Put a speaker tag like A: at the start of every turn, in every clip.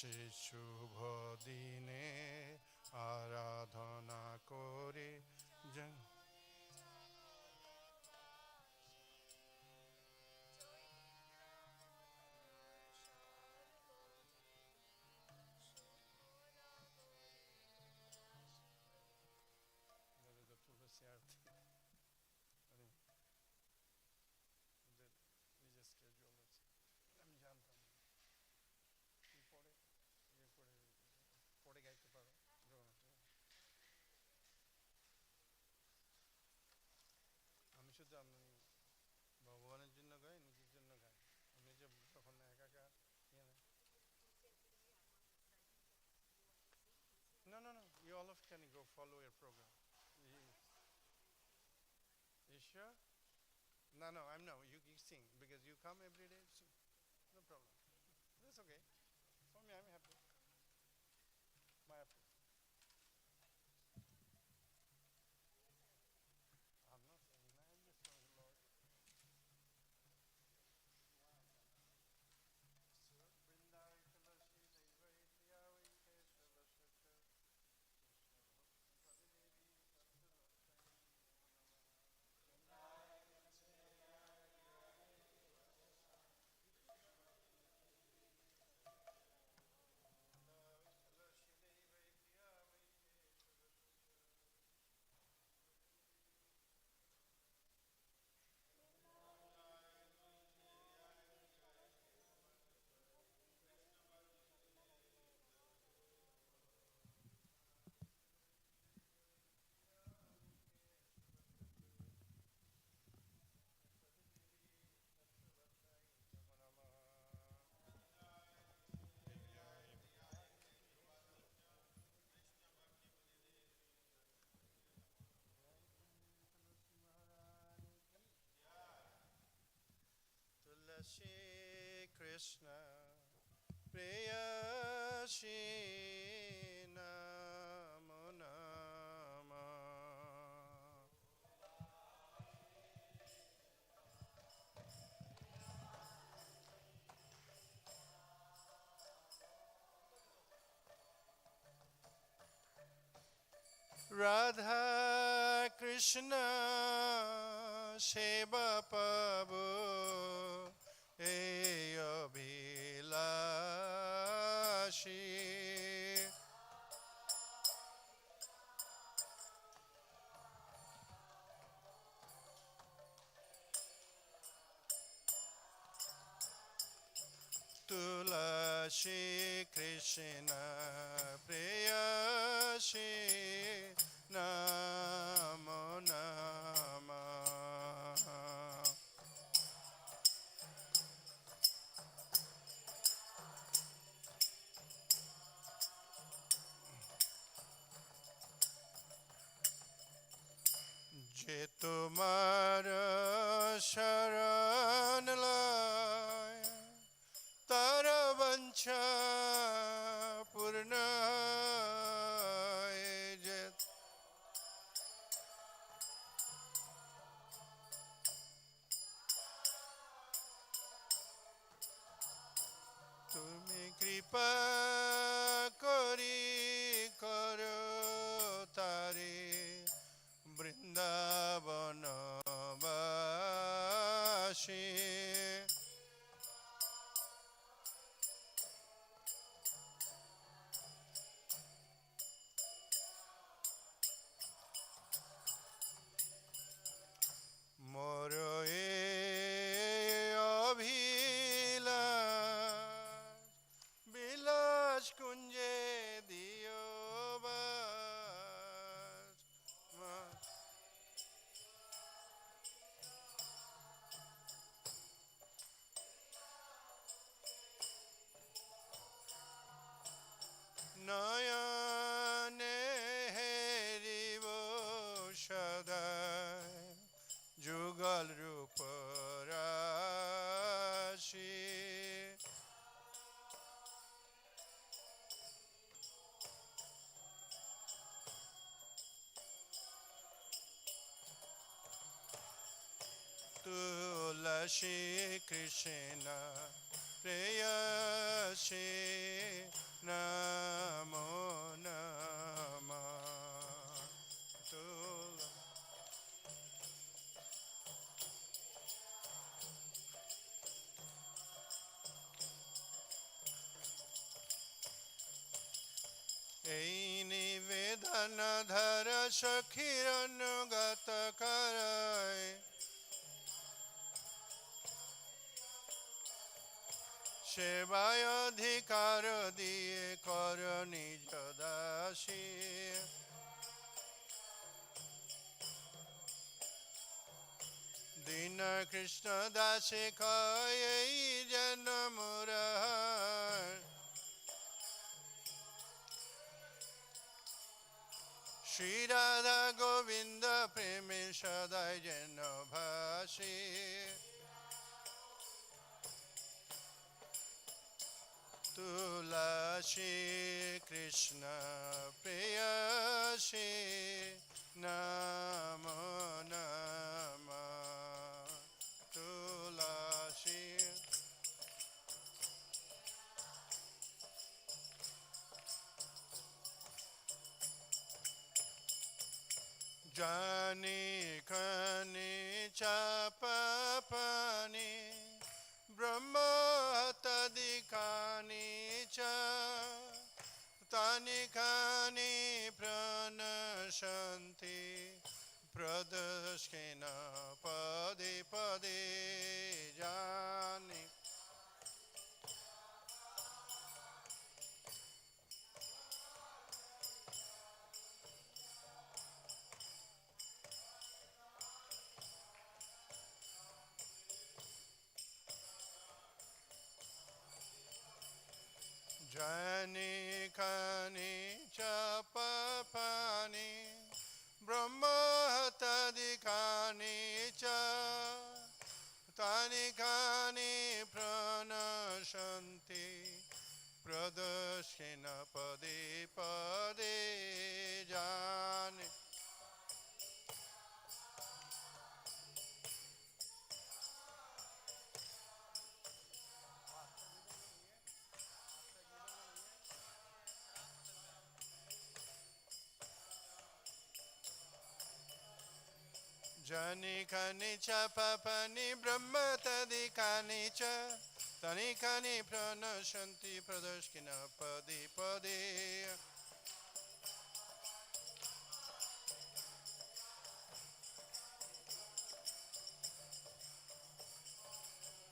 A: সে শুভ দিনে আরাধনা করে আমি জানতাম পরে পরে গাইতে পারো। আমি শুধু আমি ভগবানের জন্য গাই, নিজের জন্য গাই। আমি যে তখন একা একা No, no, no. You all of can go follow your program. You sure? No, no. I'm no. You sing because you come every day. So no problem. That's okay. For me, I'm happy. My happy. I'm not saying. I'm just saying, Lord. Vrindavan Tulasi Deva Indriya Vaike Salasaka Tulasi Krishna Preyasi Namo Nama Radha Krishna Seva Pabu Ei Abhilashi Tulasi Krishna Preyasi Namo Nama যে তোমার শরণ লয় তার বাঞ্ছা পূর্ণ হয় যে তুমি কৃপা করি করো তারে বৃন্দাবনবাসী মোর এ অভিলাষ বিলাস কুঞ্জে দিও বাস নয়নে হেরিব সদায় যুগল রূপ রাশি তুলসী কৃষ্ণ প্রেয়সী প্রাণধর সখীর অনুগত করয় সেবায় অধিকার দিয়ে কর নিজ দাসী দীন কৃষ্ণ দাসে কয় এই যেন মুরার শ্রী রাধা গোবিন্দ প্রেমে সদাই যেন ভাসে তুলসী কৃষ্ণ প্রেয়সী নম নম তুলসী জানি খানি চাপা পানি ব্রহ্মহতদিকানি চ তানি খানি প্রণশন্তি প্রদক্ষিণ পদে পদে জানি জানি খানি চাপা পানি ব্রহ্মহতদিকানি চ তানি খানি প্রণশন্তি প্রদক্ষিণ পদে পদে জানি জানি খানি চাপা পানি ব্রহ্মতদিকানি চ তানি খানি প্রণশন্তি প্রদক্ষিণ পদে পদে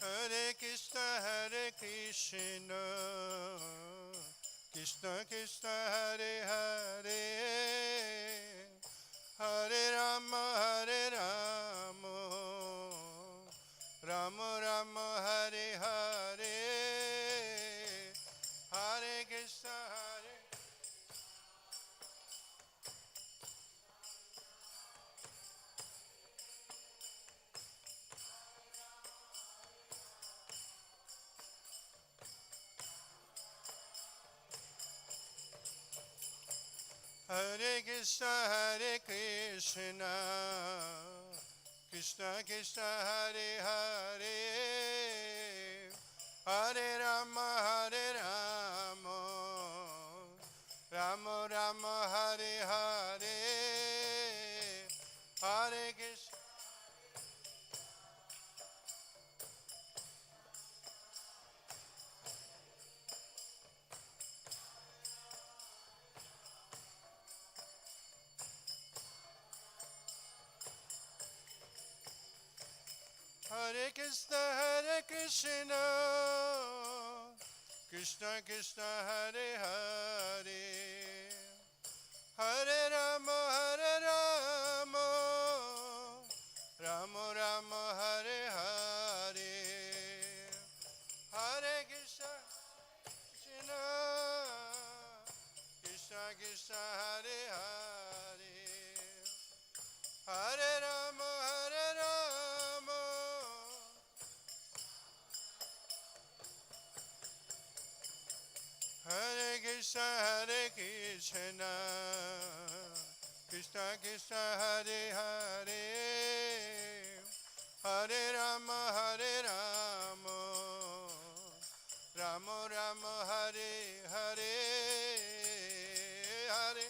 A: হরে Krishna Krishna Krishna Hare Hare Hare Ram Ram Ram Hare Hare Hare Krishna Hare Krishna Krishna Krishna Hare Hare Hare Rama Rama Rama Hare Hare Hare Krishna Hare Krishna Krishna Krishna Hare Hare Hare Rama Rama Rama Hare Hare Hare Krishna Krishna Krishna Hare Hare Hare Rama Hare Krishna Krishna Krishna Hare Hare Hare Rama Rama Rama Hare Hare Hare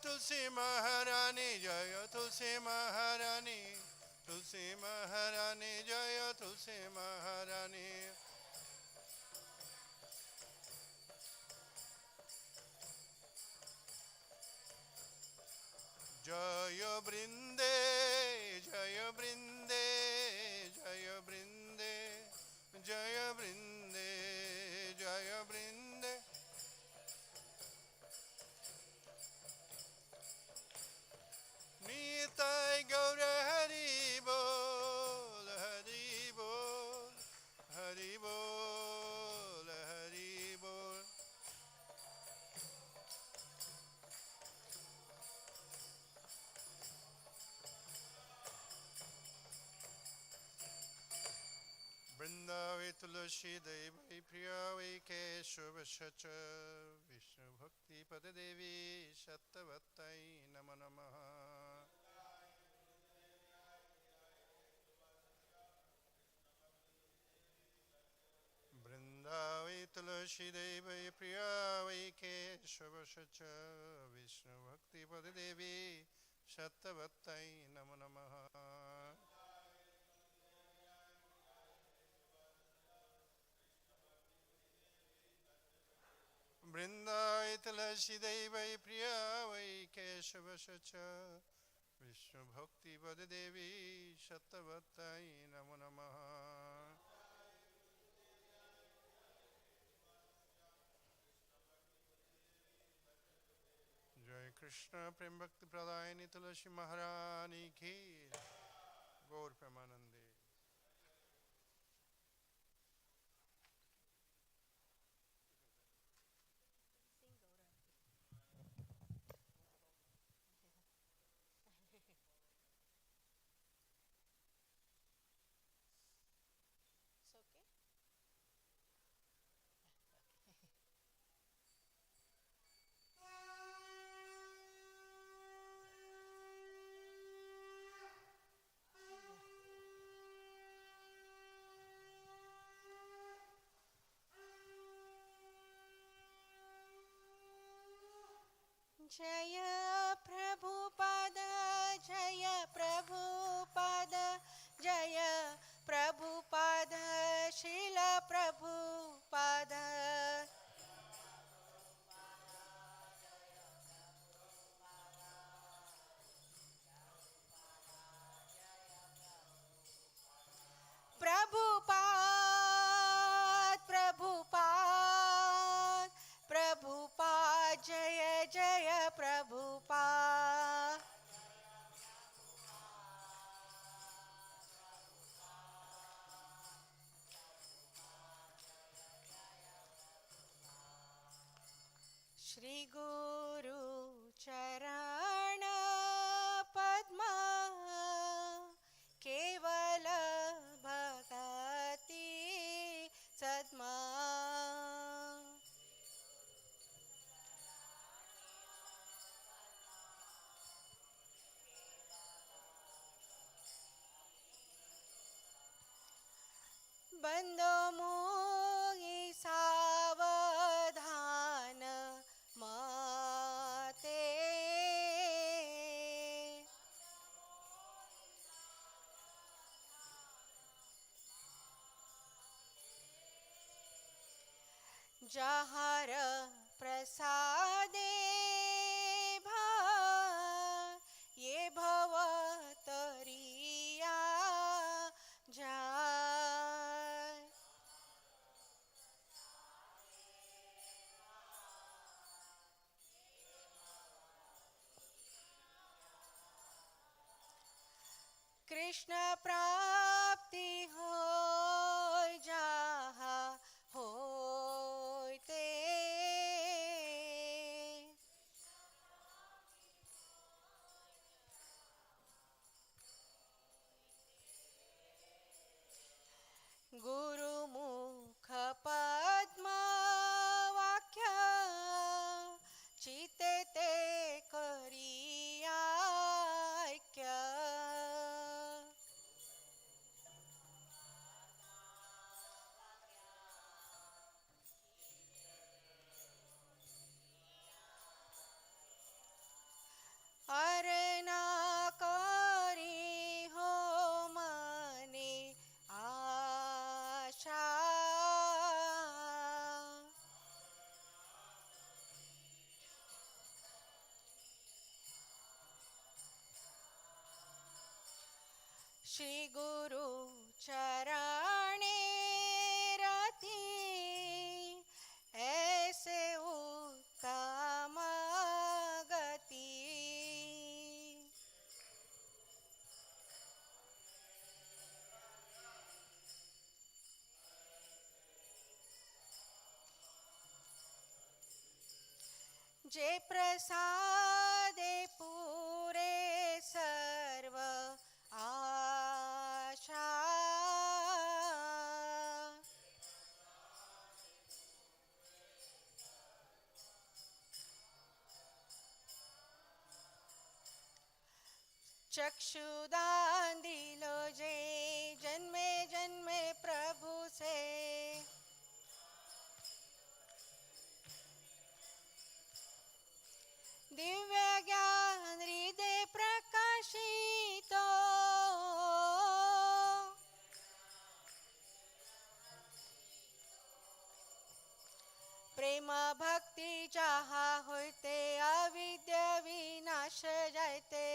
A: तुलसी महारानी जय तुलसी महारानी तुलसी महारानी जय तुलसी महारानी जय बृंदे जय बृंदे जय बृंदे जय बृंदे जय बृंदे निताय गौर हरि बोल हरि बोल हरि बोल हरि बोल वृंदावे तुलसी देवी प्रिया वै केशव सच विष्णु भक्ति पद देवी सत्यवत्तै नमो नमः वृंदावे तुलसी देवी प्रिया वै केशव सच विष्णु भक्ति पद देवी सत्यवत्तै नमो नमः वृंदाय तुलसी देवी प्रिया वै केशव सच विष्णु भक्ति पद देवी सत्यवत्तै नमो नमः जय कृष्ण प्रेम भक्ति प्रदायिनी तुलसी महारानी की गौर प्रेमानंदे
B: जय प्रभुपाद जय प्रभुपाद जय प्रभुपाद शील प्रभुपाद प्रभुपाद प्रभुपाद प्रभुपाद जय जय प्रभुपाद श्री गुरु चरण पद्मा केवल भगति सद्मा बंदो मोहि सावधान माते जहर प्रसादे ये भव तरिया जाय कृष्ण प्राप्ति होय जहाँ होयते गुरुमुख पद्म वाक्य चिते ते करिया ऐक्य श्री गुरु चरणे रति ऐसे उत्तम गति। जे प्रसादे पूरे सर्व आशा, चक्षुदान दिलो जे जन्मे जन्मे प्रभु से, दिव्य ज्ञान हृदय प्रकाशित, प्रेम भक्ति जहा होते अविद्या विनाश जाते।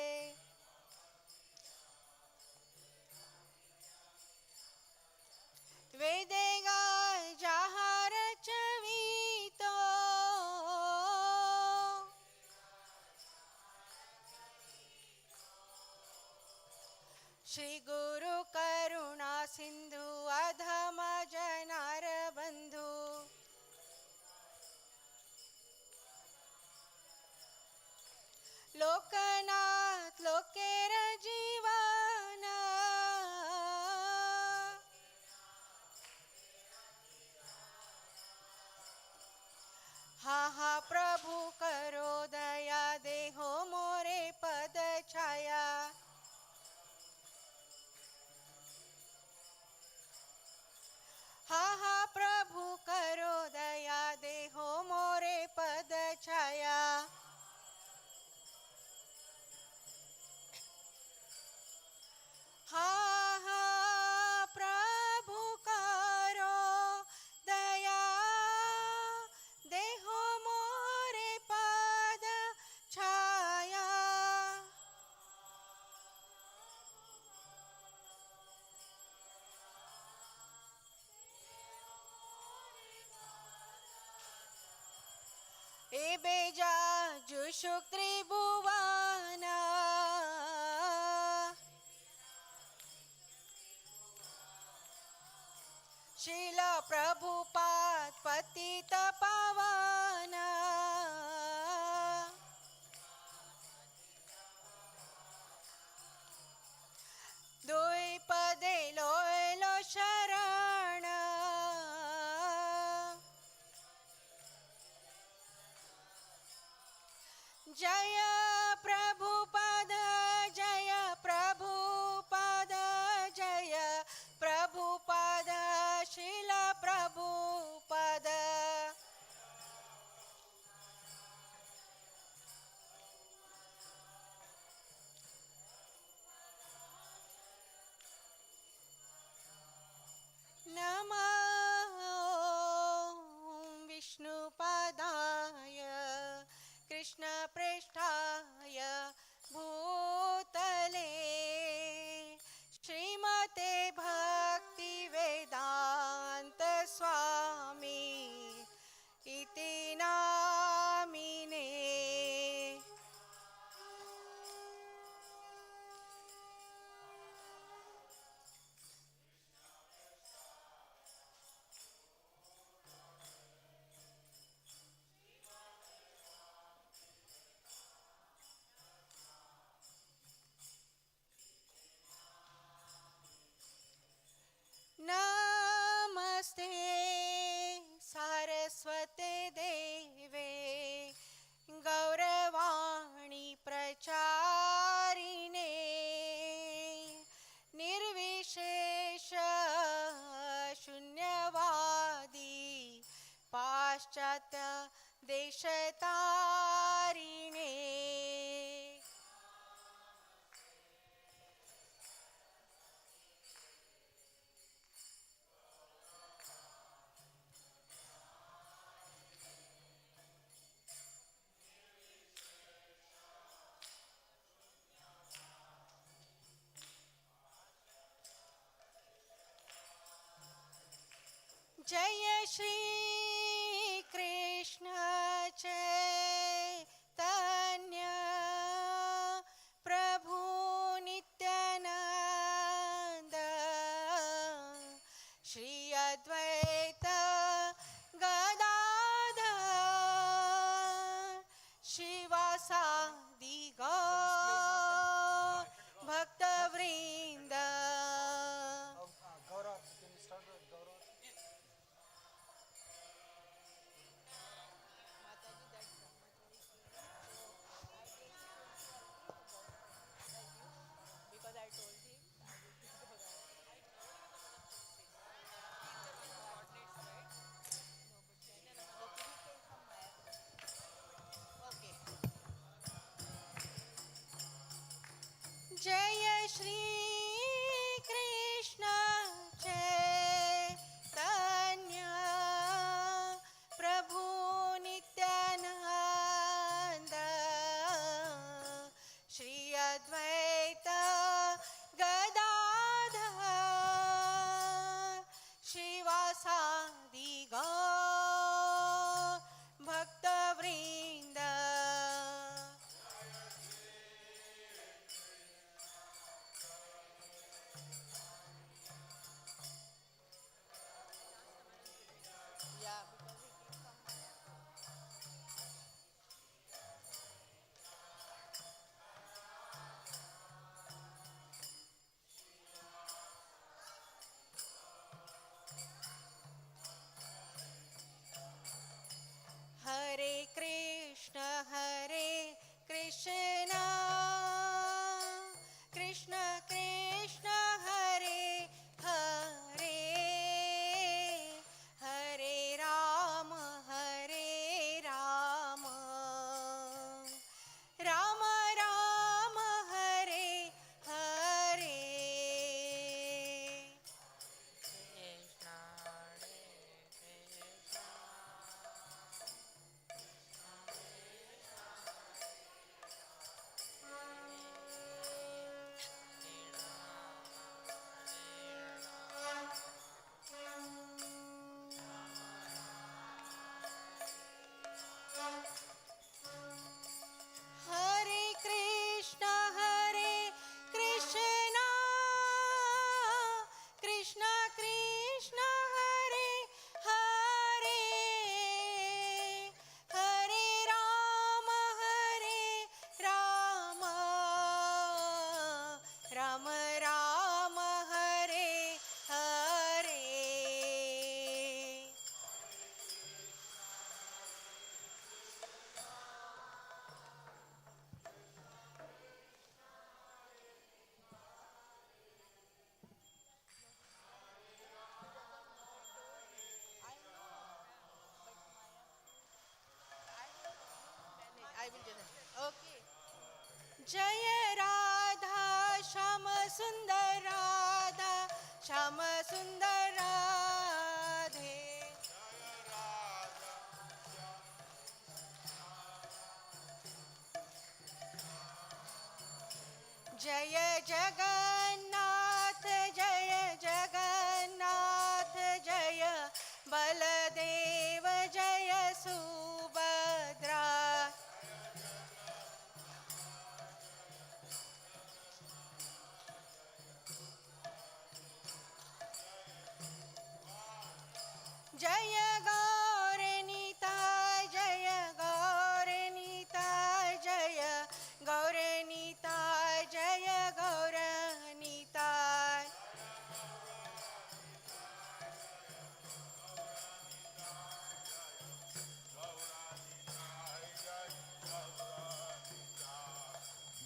B: वेदेगा जहा रचवितो, श्री गुरु करुणा सिंधु अधम जनार बंधु, लोकनाथ लोकेर जीवन, हा प्रभु करो दया देहो मोरे पद छाया। हा प्रभु करो दया देहो मोरे पद छाया। हा प्रभु करो दया देहो मोरे पद छाया। ए बेजा जुषुक त्रिभुवन, शील प्रभुपाद पतित पावन, दुई पदे लोयलो शरण, जय प्रभुपद जय प्रभुपद जय प्रभुपद शील प्रभुपद। नमः विष्णुपदाय कृष्णप्रेष्ठाय भूतले, श्रीमते भक्ति वेदांत स्वामी इति नामिने। नमस्ते सारस्वते देवे गौरवाणी प्रचारिणे, निर्विशेष शून्यवादी पाश्चात्य देशतारिणे। जय श्री कृष्ण चैतन्य प्रभु नित्यानंद श्री अद्वैत गदाधर शिवासादि गौर भक्तवृंद.
A: Gaurav, can you start with Gaurav?
B: Because I told him I will be Gaurav. जय श्री कृष्ण चैतन्य प्रभु नित्यानंद श्री अद्वैत गदाधर शिवासादि गौर भक्तवृंद. Yeah, because he came from Hare Krishna Krishna Krishna Hare Hare Hare Rama Rama Rama Hare Hare. Hare Krishna Krishna Krishna Hare Hare Hare Rama Rama Rama Hare Hare. I will do that. Okay. जय राधा श्याम सुंदर राधे जय जगन्नाथ जय बलदेव जय सुभद्रा. जय गौरनीता जय गौरनीता जय गौरनीता जय गौरनीता.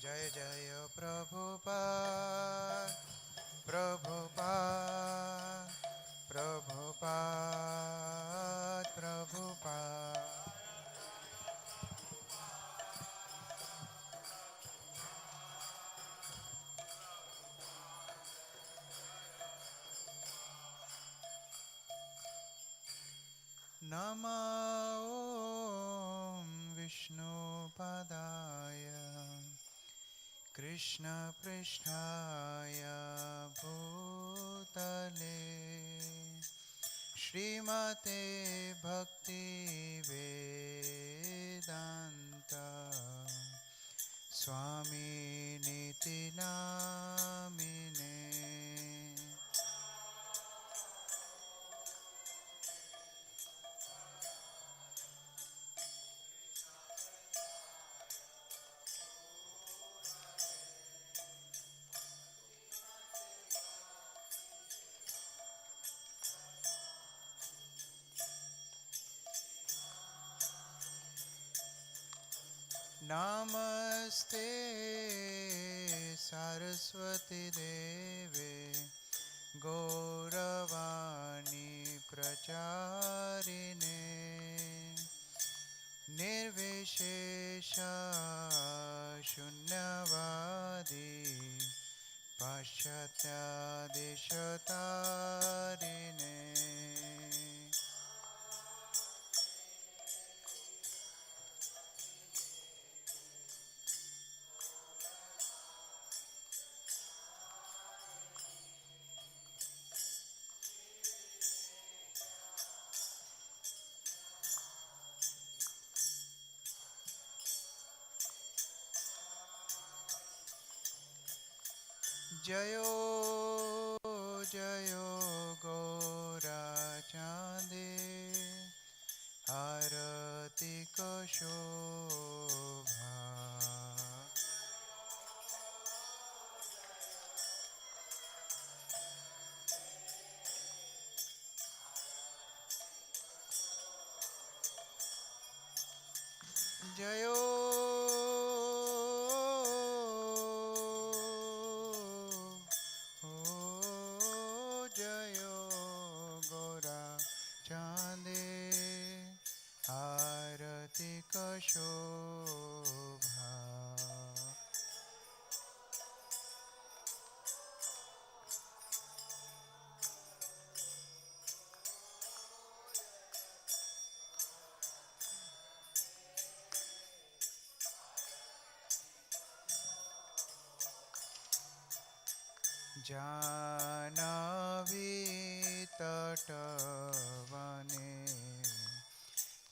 C: जय जय प्रभुपाद प्रभुपाद प्रभुपाद प्रभुपाद. नमो विष्णुपदाय कृष्णपृष्ठाय भूतले श्रीमते भक्ति वेदांता स्वामी नीति नामिने। नमस्ते सरस्वती देवे गौरवाणी प्रचारिणे निर्विशेष शून्यवादी पाश्चात्यादिशतारिणे। जयो जयो गौरा चांदे आरती को शोभा। जयो शोभा। जानवी तटवने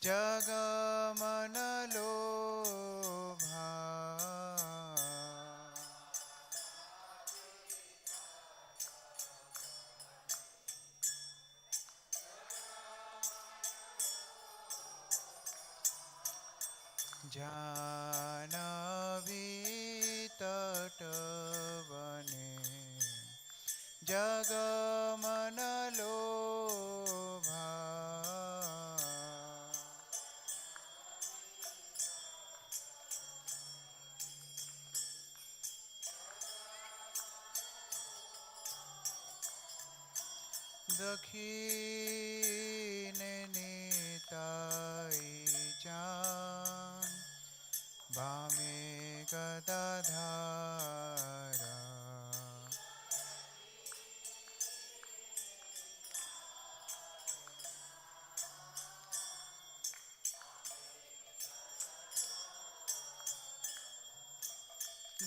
C: जगमन लोभा। जानवी तटवने जगमन लोभा। दक्षिणे निताई चाँद वामे गदाधारा।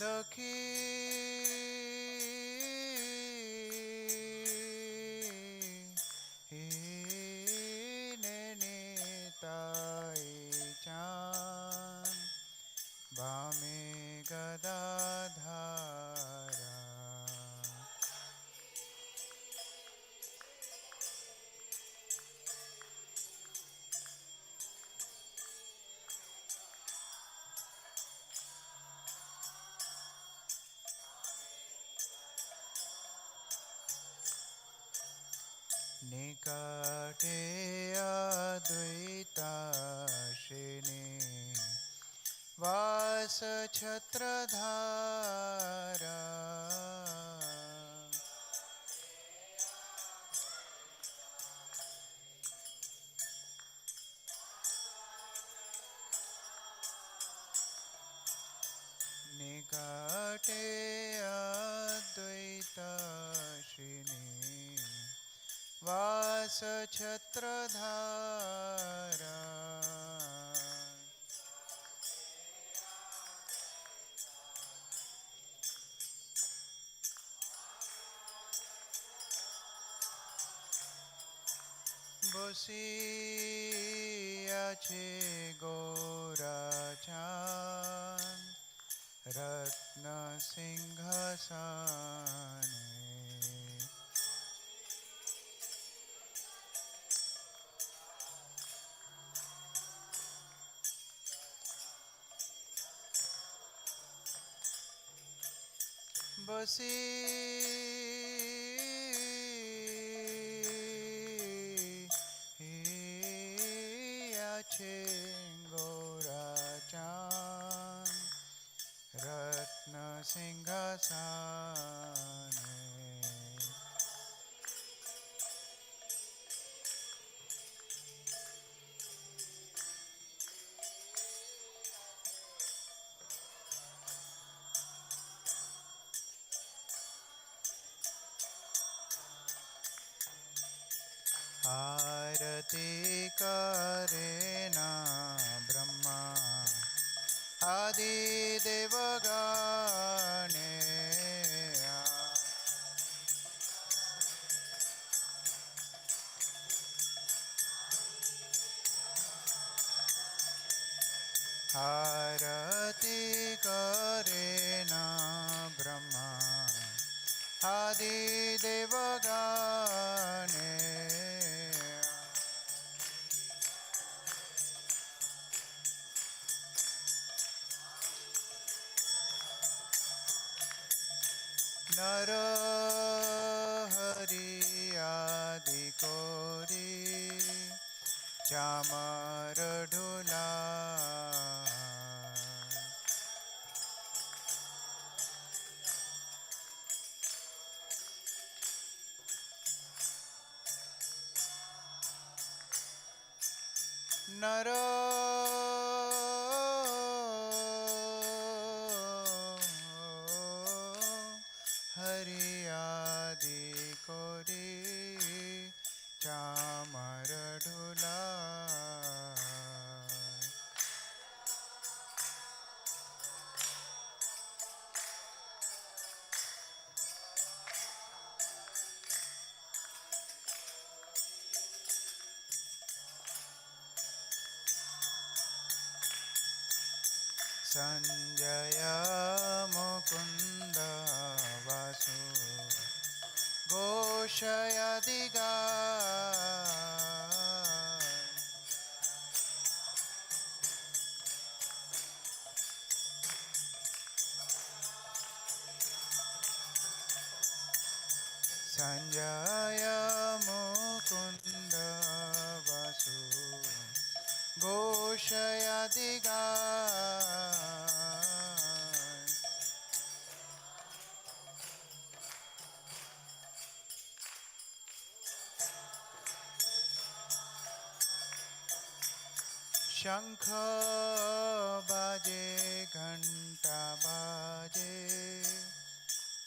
C: दक्षिणे निताई चाँद वामे गदाधारा। निकटे अद्वैताश्रिणी वास छत्रधारा। निकटे अद्वैताश्रिणी वास छत्रधारा। বসিয়াছে গৌরাচান রত্ন সিংহাসনে। বসিয়াছে গৌরাচান রত্ন সিংহাসনে। आरती करे ना ब्रह्मा आदि देवगणे। आरती करे ना ब्रह्मा आदि देवगणे। नर हरि आदि कोरी चामर ढोला। नर हरि आदि कोरी चामर ढोला। संजय मुकुंद वासु घोषयति गाय। संजय मुकुंद वासु घोषयति गाय। शंख बाजे घंटा बाजे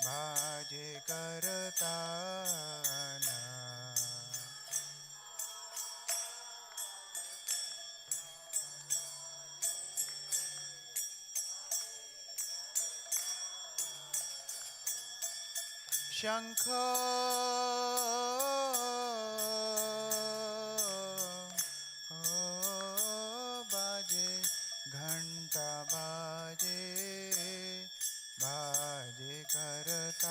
C: बाजे करताला। शंख बाजे घंटा बाजे बाजे करताला।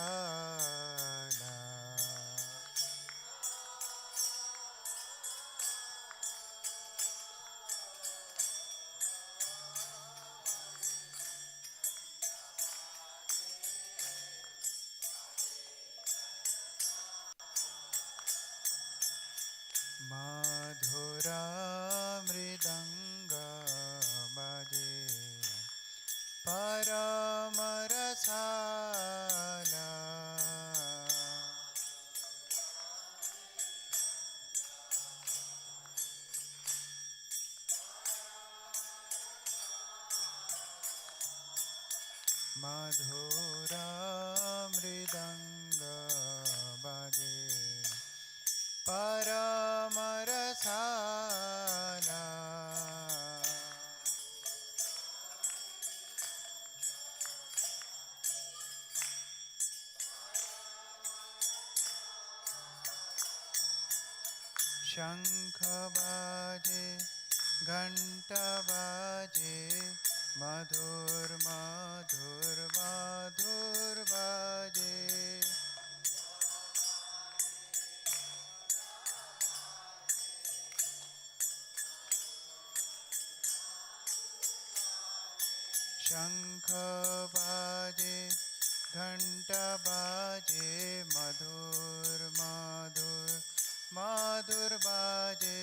C: मधुरा मृदंग बाजे परम रसाला। मधुरा मृदंग बाजे परम रसाला। शंख बाजे घंटा बाजे मधुर मधुर मधुर बाजे शंख बाजे घंटा बाजे मधुर मधुर मधुर बाजे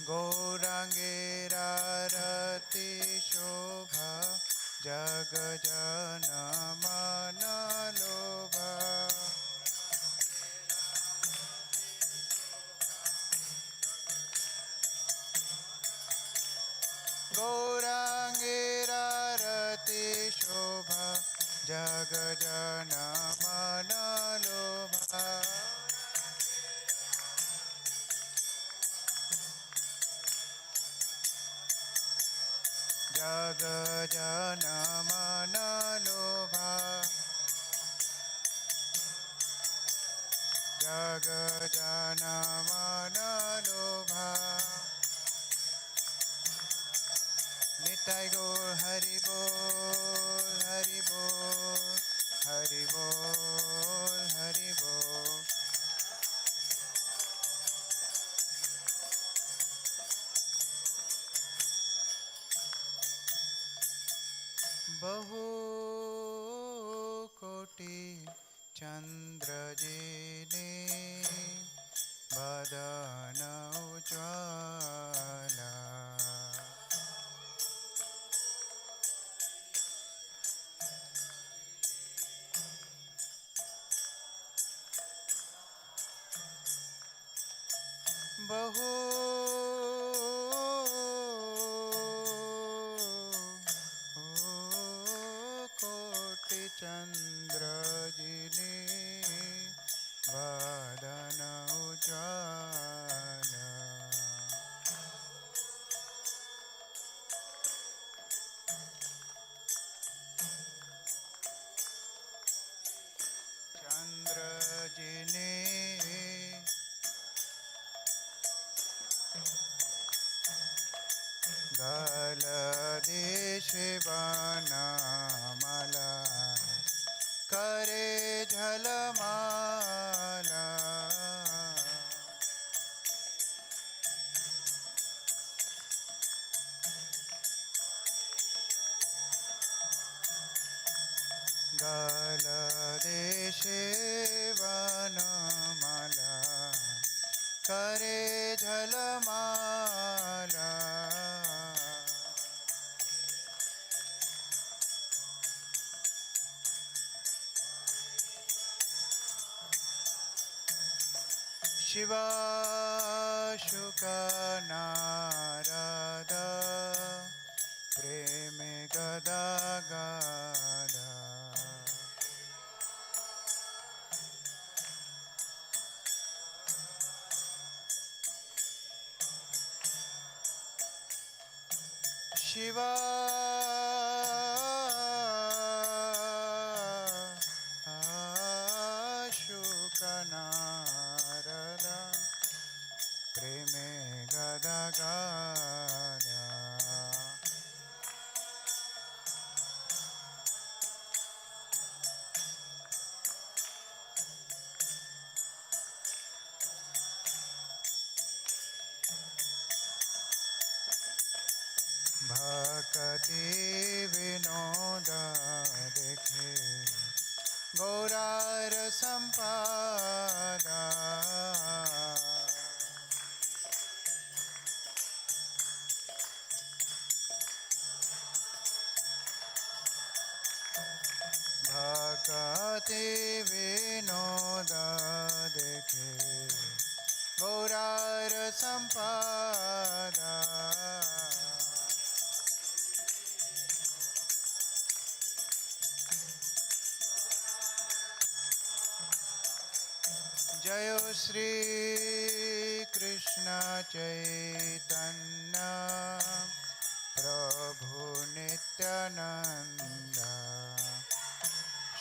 C: गौरांगेर आरती शोभा जग जन मन लोभा गौरांगेर आरती शोभा जग जन मन लोभा जग जन मन लोभा जग जन मन लोभा निताय गौर हरि बोल हरि बोल हरि बोल हरि बोल बहु कोटि चंद्र जिने बदन उज्ज्वला बहु कोटि चंद्र जिने वदन उज्ज्वला चंद्र जिने गल देश बनमाला करे झलमाला गल देश बनमाला करे झलमाला शिवा शुक नारद प्रेम गदा गादा शिवा शुक नारद प्रेमे गदा गादा भक्ति विनोद देखे गौरार संपादा भक्ति विनोद देखे गौरार संपादा जय श्री कृष्ण चैतन्य प्रभु नित्यानंद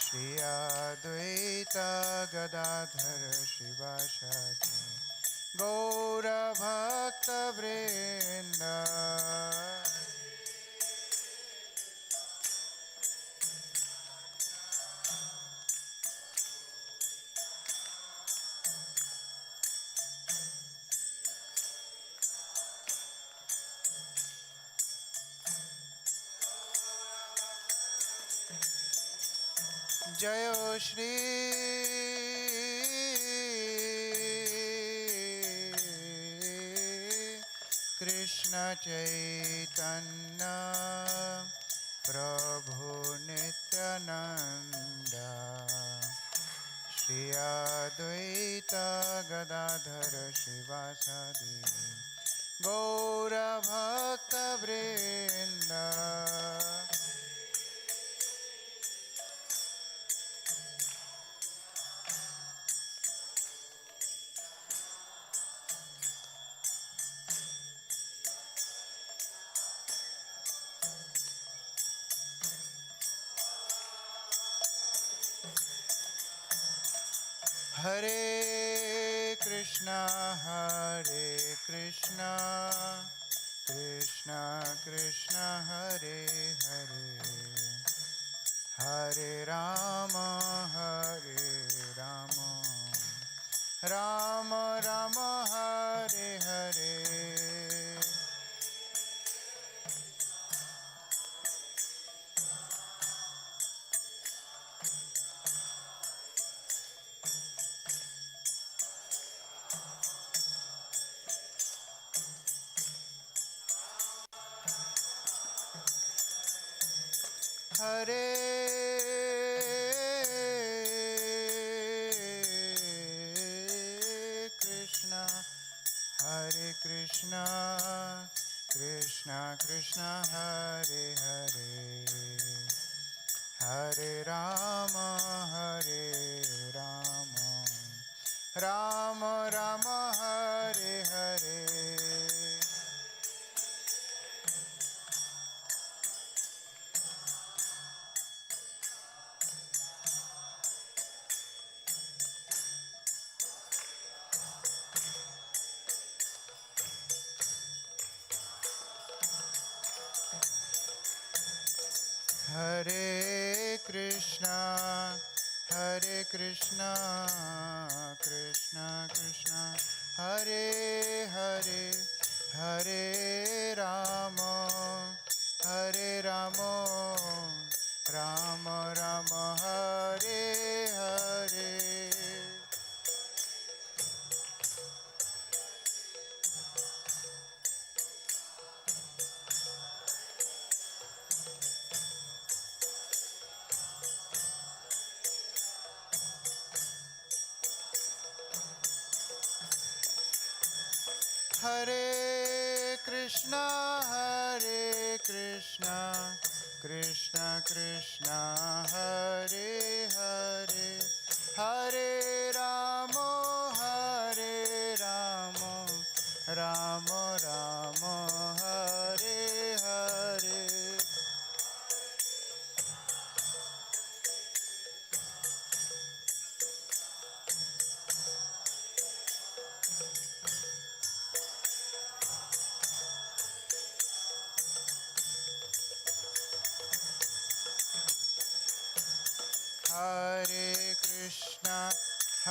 C: श्री अद्वैत गदाधर शिवासादि गौरभक्तवृन्द जय श्री कृष्ण चैतन्य प्रभु नित्यानंद श्री अद्वैत गदाधर शिवासादि गौरभक्तवृन्द हरे Krishna Krishna Krishna Hare Hare Hare Ram Ram Ram Hare Hare Hare Krishna Krishna Krishna Hare Hare Hare Ram Ram Ram Hare Hare Hare Krishna Krishna Krishna Hare Hare Hare Ram Ram Ram Hare Hare Hare Krishna Krishna Krishna Hare Hare Hare Ram Ram Ram Hare Hare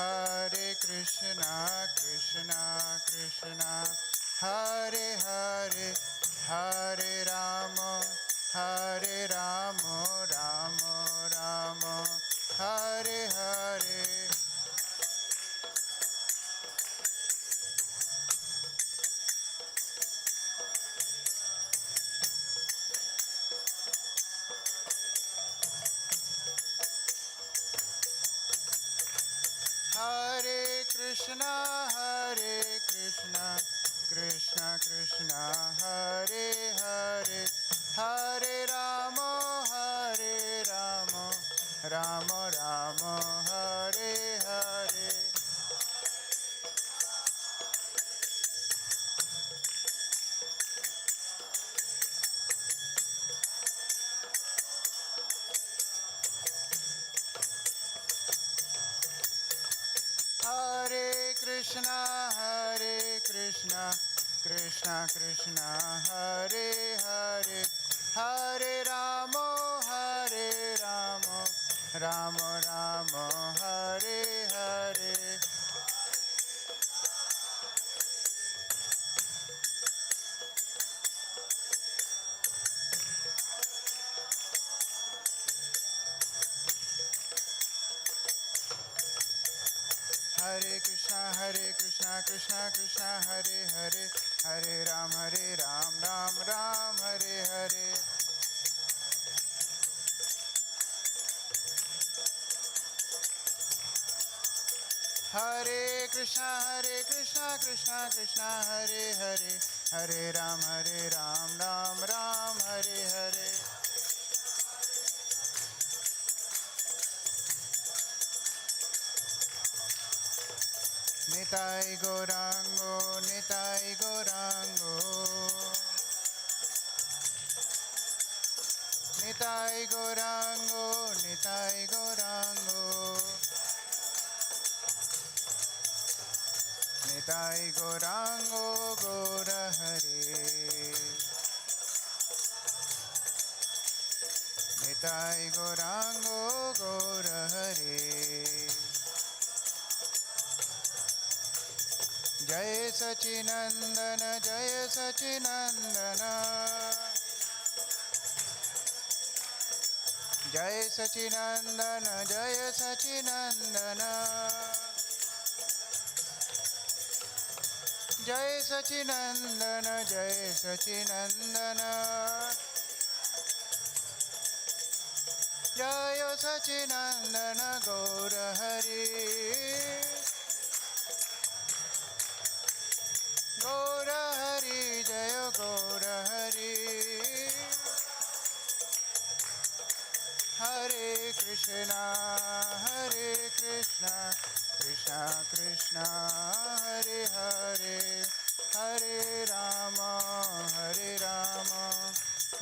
C: Hare Krishna Krishna Krishna Hare Hare Hare Ram Ram Ram Hare Hare Hare Krishna Krishna Hare Hare Hare Ram Ram Ram Hare Hare Krishna, Hare Krishna, Krishna Krishna, Hare Hare, Hare Rama, Rama Rama, Hare Hare. Hare Krishna, Krishna Krishna, Hare Hare, Hare Ram, Ram Ram, Hare Hare. Hare Krishna, Krishna Krishna, Hare Hare, Hare Ram, Ram Ram, Hare Hare. Nitai Gaurango, Nitai Gaurango, Nitai Gaurango, Nitai Gaurango, Nitai Gaurango, Gaura Hare, Nitai Gaurango, Gaura Hare. Jai Sachinandana, Jai Sachinandana, Jai Sachinandana, Jai Sachinandana, Jai Sachinandana, Jai Sachinandana, Jai Sachinandana, Gaura Hari. Gaura Hari, Jaya Gaura Hari. Hare Krishna, Krishna Krishna, Hare Hare, Hare Rama,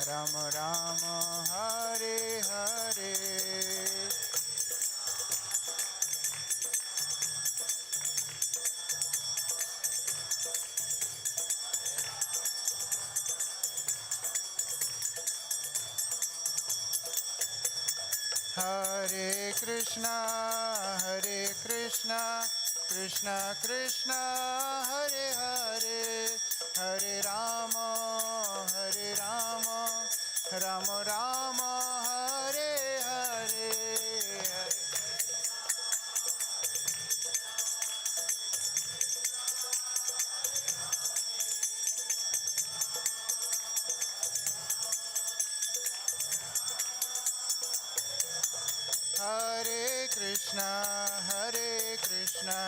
C: Rama Rama, Hare Hare. Hare Krishna, Krishna Krishna, Hare Hare, Hare Rama, Rama Rama, Hare Hare. Hare Krishna,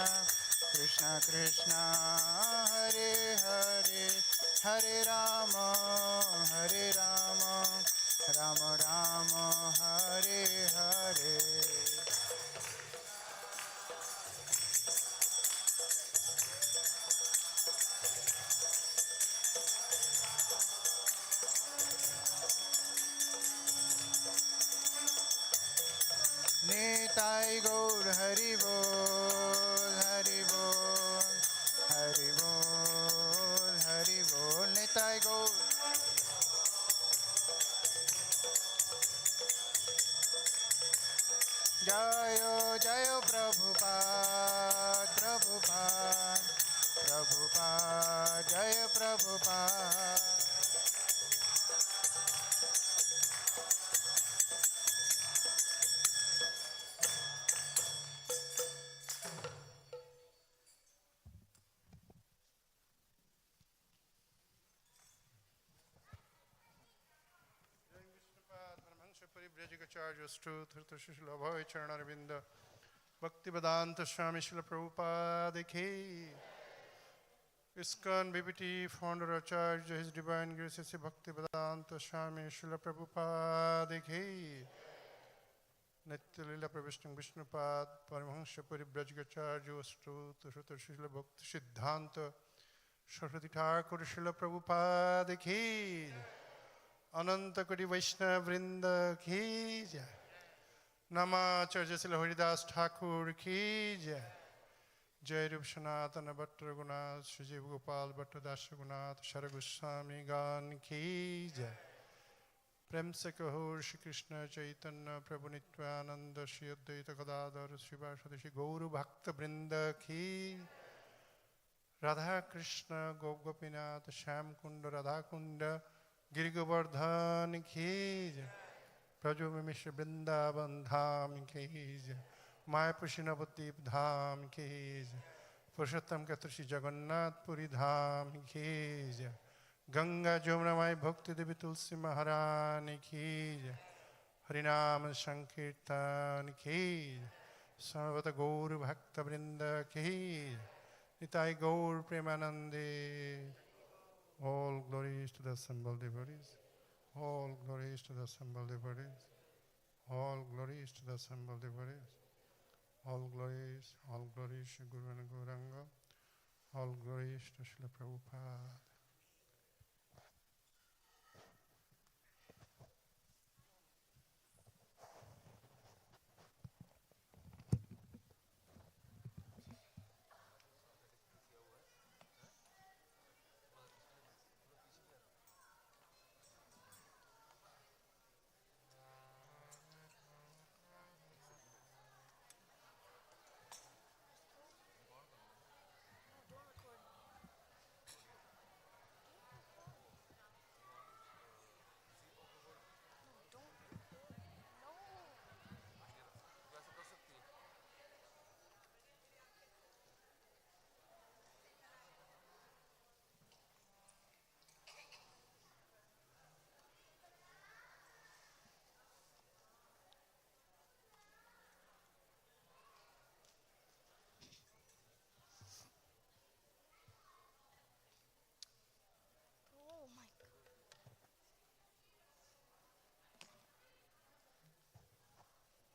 C: Krishna Krishna, Hare Hare, Hare Rama, Rama Rama, Hare Hare. Nitai Gaur Hari Bol, Hari Bol, Hari Bol, Hari Bol, Nitai Gaur. Jayo, Jayo Prabhupada, Prabhupada, Prabhupada, Jaya Prabhupada.
A: Paribhajikacharya's truth, Hritushishla Bhai Charanarvinda, Bhaktivedanta Swami Srila Prabhupada Ki, ISKCON BBT founder Acharya, His Divine Grace Sri Bhaktivedanta Swami Srila Prabhupada Ki, Nityalila Prabhishtam Vishnupad, Paramahansa Paribhajikacharya's truth, Hritushishla Bhakti Siddhanta, Saraswati Thakur Srila Prabhupada Ki, Ananta Koti Vaishnava Vrinda Ki Jai. Namacharya Srila Haridas Thakur Ki Jai. जय रूप सनातन भट्ट रघुनाथ श्रीजीव गोपाल भट्ट दास Raghunath sir Goswami गान की जय। प्रेम से कहो श्री कृष्ण चैतन्य प्रभु नित्यानंद श्री अद्वैत गदाधर श्रीवासदि श्री गौर भक्त वृंद की। राधा कृष्ण गोपीनाथ श्याम कुंड राधा कुंड गिरि गोवर्धन की जय। ब्रज में मिश्र वृंदावन धाम की जय। मायापुर नवद्वीप धाम की जय। पुरुषोत्तम कहते श्री जगन्नाथपुरी धाम की जय। गंगा जमुना माई भक्ति देवी तुलसी महारानी की जय। हरिनाम संकीर्तन की जय। सर्वत गौर भक्त वृंद की जय। निताई गौर प्रेमानंदे। All glories to the assembled devotees. All glories to the assembled devotees. All glories to the assembled devotees. All glories to Guru and Gauranga. All glories to Srila Prabhupada.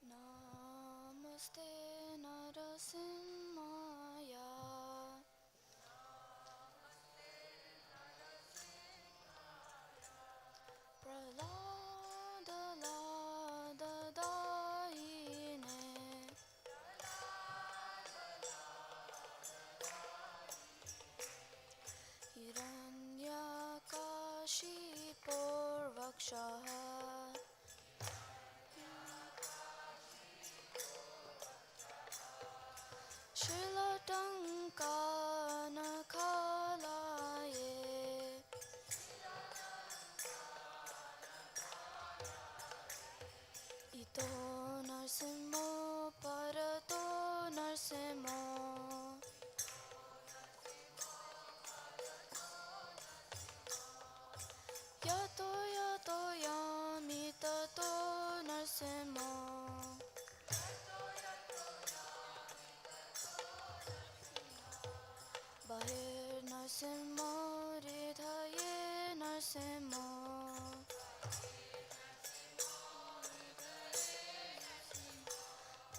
D: Namaste Narasimhaya. Prahlada Lada Dahine. Hiranyakashipo Vakshaha. Shrilatanka Nakalaye. Ito Narsimho Parato Narsimho. Yato Yato Yami Tato Narsimho. Bahir Narsimho Hridaye Narsimho.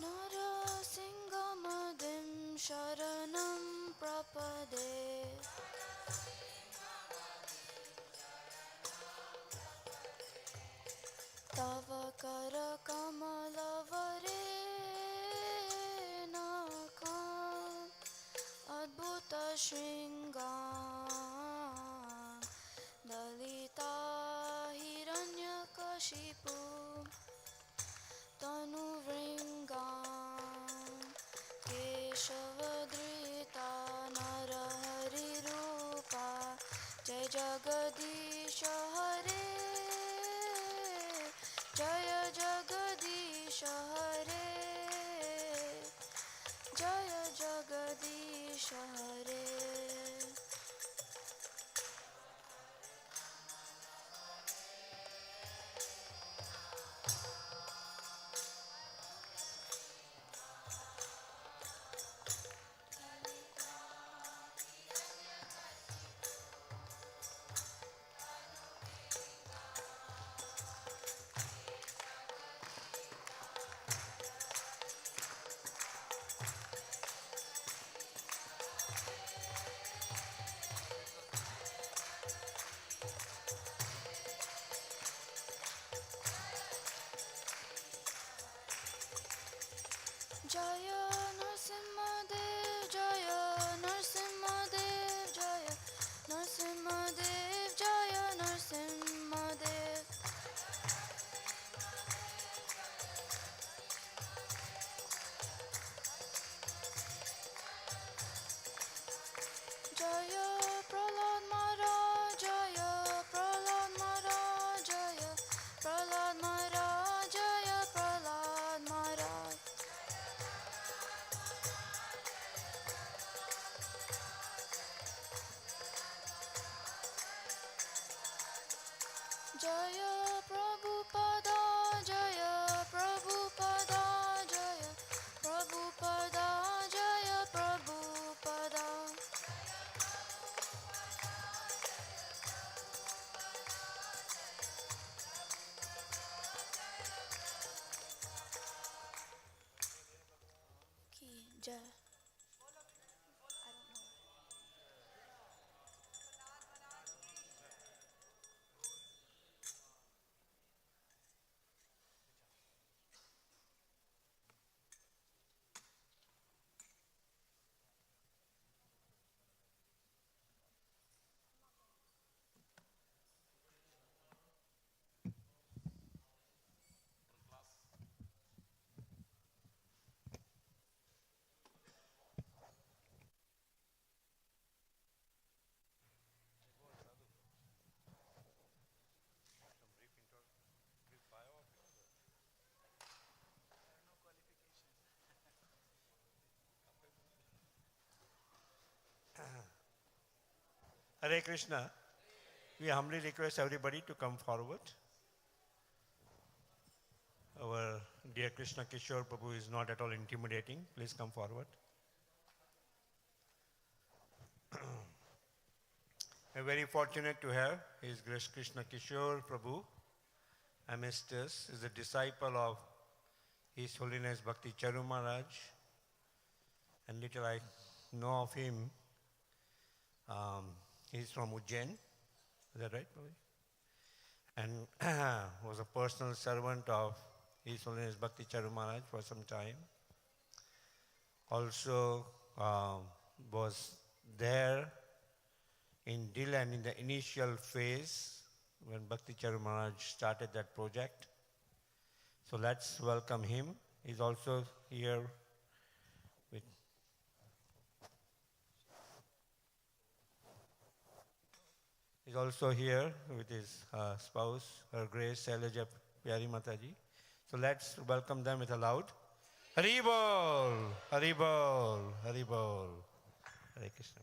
D: Narasingamadim Sharanam Prapade. Tava Kara Kamalavare Nakam Adbhuta Shringam Dalita Hiranyakashipu Tanu Vringam Keshavadrita Narahari Rupa Jai Jagadisha Hare Jaya Jagadisha Hare Jaya Jagadisha Hare. Jaya Narasimhadev Jaya Jai.
E: Hare Krishna. We humbly request everybody to come forward. Our dear Krishna Kishore Prabhu is not at all intimidating. Please come forward. We're very fortunate to have His Grace Krishna Kishore Prabhu amidst us. Is a disciple of His Holiness Bhakti Charu Maharaj. And little I know of him. He's from Ujjain. Is that right, Prabhu? And was a personal servant of His Holiness Bhakti Charu Maharaj for some time. Also was there in Dhillon in the initial phase when Bhakti Charu Maharaj started that project. So let's welcome him. He's also here with He's also here with his spouse, Her Grace Shailaja Pyari Mataji. So let's welcome them with a loud Haribol, Haribol, Haribol. Hare Krishna.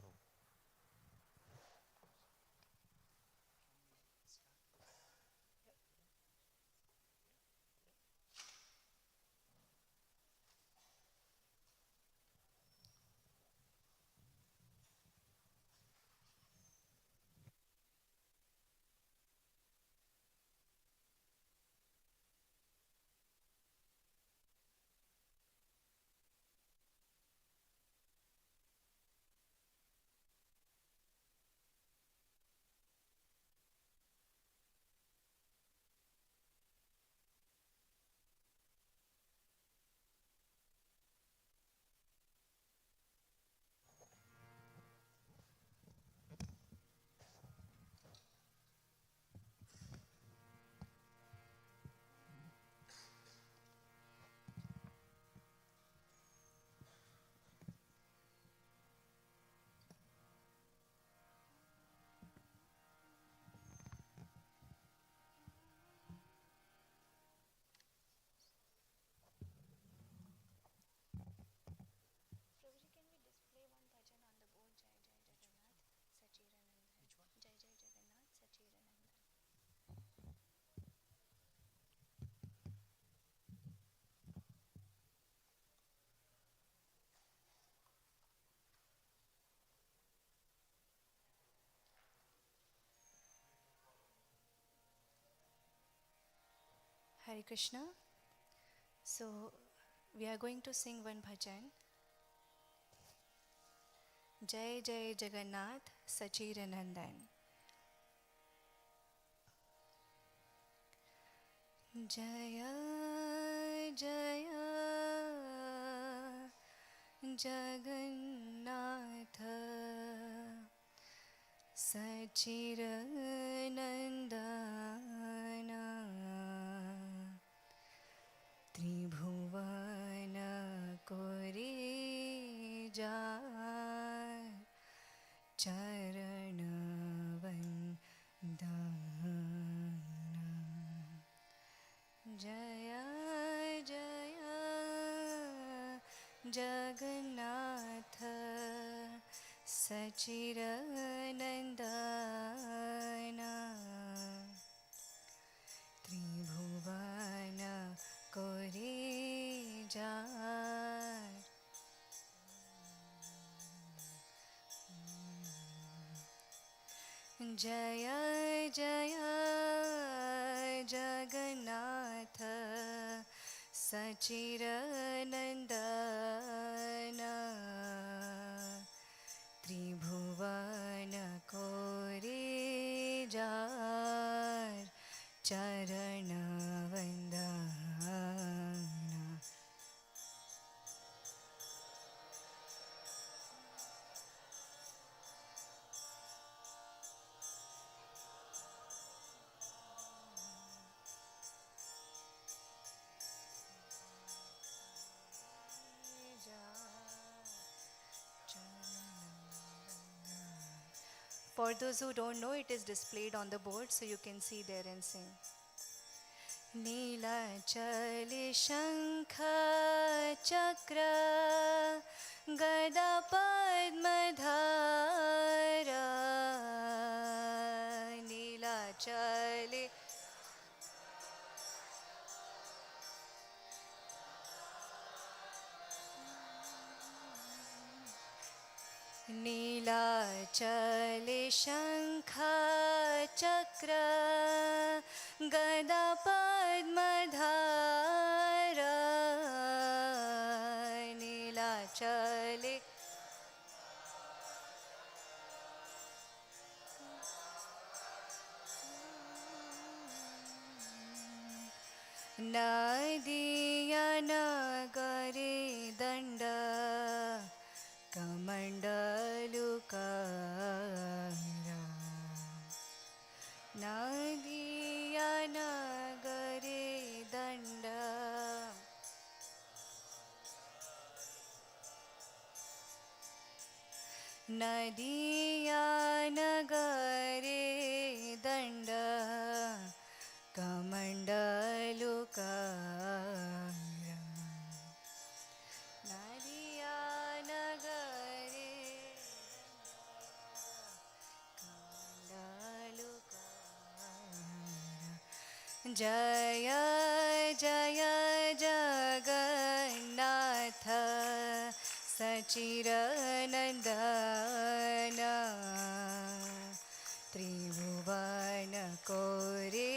F: Hare Krishna. So we are going to sing one bhajan. Jai Jai Jagannath Sachiranandan. Jaya Jaya Jagannath Sachiranandana Tribhuvana Kori Jai Charanavandana Jaya Jaya Jagannath Sachiranandana Tribhuvana Kori Jai Jaya Jaya Jagannath Sachiranandana For those who don't know, it is displayed on the board, so you can see there and sing. Nilachal शंख चक्र गदा पद्मधार नीलाचल नीलाचल शंख चक्र गदा पद्मधार नीलाचल नदिया नगरे दंड कमंडलुकारा नदिया नगरे दंड नदिया नगरे दंड कमंडलुकारा नदिया नगरे जय जय जगन्नाथ सचिरनन्दन त्रिभुवन कोरे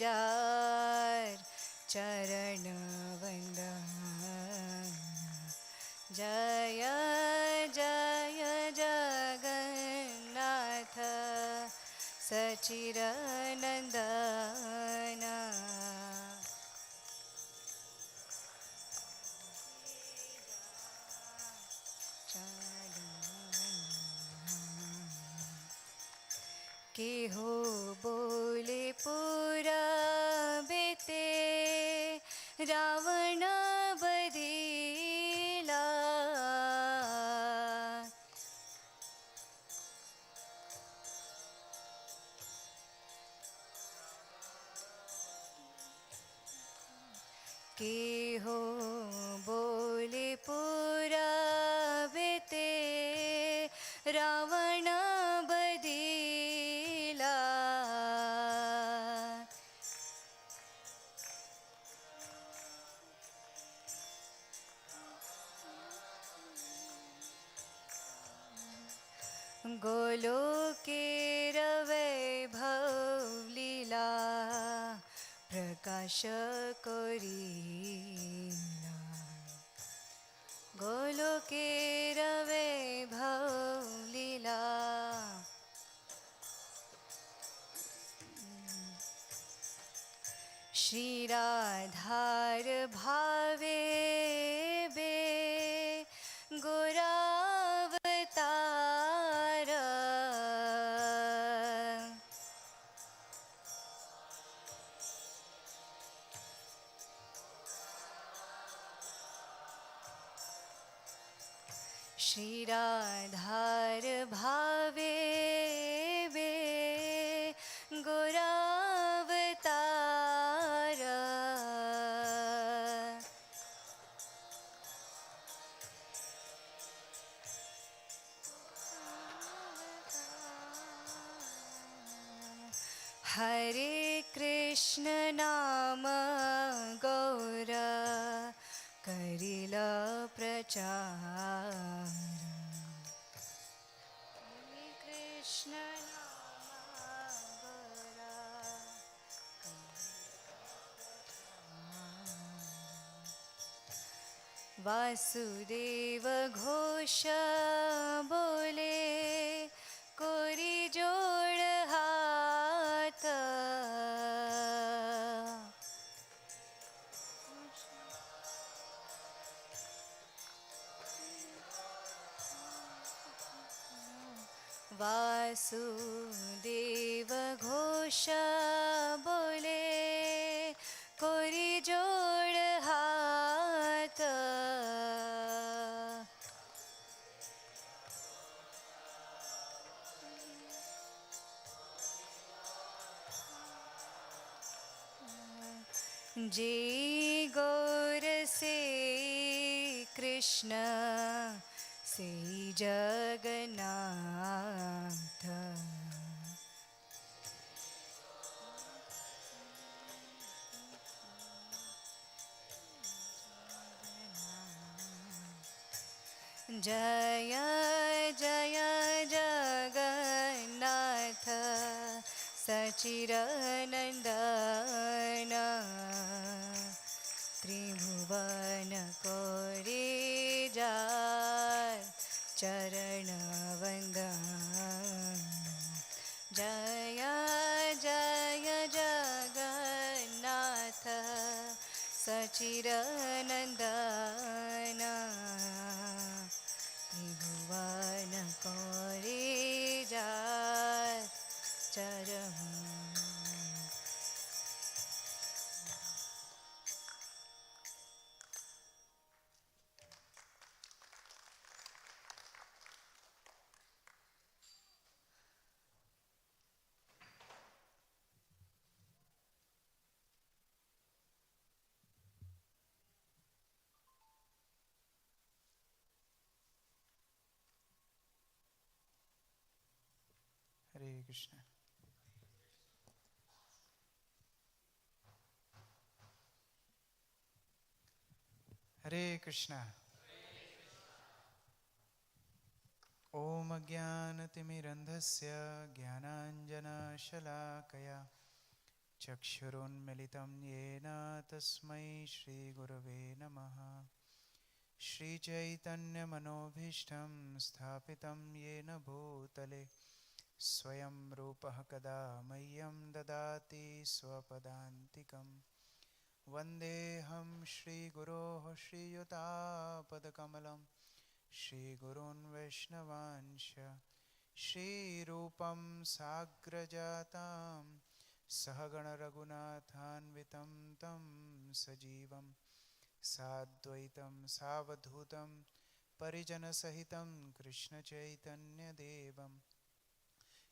F: जार चरण वन्दन जय जय जगन्नाथ सचिरनन्दन के हो बोले पूरा बेते रावण बधिला के हो बोले पूरा बेते रावण बधिला गोलोकेर वैभव लीला प्रकाश करिला गोलोकेर वैभव लीला श्री राधार भावे बे गोरावतार श्री राधार भावे बे गोरावतार हरे कृष्ण नाम गौर करिल प्रचार हरे कृष्ण नाम गौर वासुदेव घोष बोले कोरी जोड़ हाथ वासुदेव घोष बोले कोरी जोड़ हाथ जे गौर से कृष्ण से जगन्नाथ। जय जय जगन्नाथ सचिरनन्दन। त्रिभुवन कोरे जाय चरण वंदन। जय जय जगन्नाथ सचिरनन्दन। त्रिभुवन कोरे जाय चरण।
C: Hare Krishna. Hare Krishna. Om Jnanatimirandhasya Jnananjanashalakaya Chakshurunmilitam Yena Tasmai Shri Gurave Namaha. Shri Chaitanya Manobhishtam Sthapitam Yena Bhutale Swayam Rupah Kada Mayyam Dadati Swapadantikam. Vandeham Shri Guroh Shri Yuta Padakamalam Shri Gurun Vaishnavancha Shri Rupam Sagrajatam Sahagana Raghunathan Vitam Tam Sajivam Sadvaitam Savadhutam Parijana Sahitam Krishna Chaitanya Devam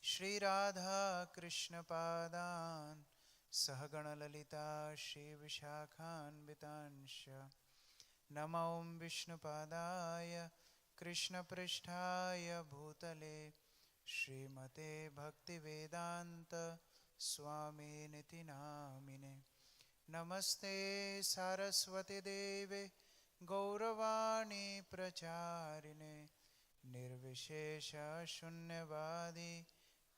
C: Shri Radha Krishna Padan Sahagana Lalita Shri Vishakhan Vitansha Namo Om Vishnu Padaya Krishna Pristhaya Bhutale Srimate Bhakti Vedanta Swami Niti Namine Namaste Saraswati Deve Gauravani Pracharine Nirvishesha Shunyavadi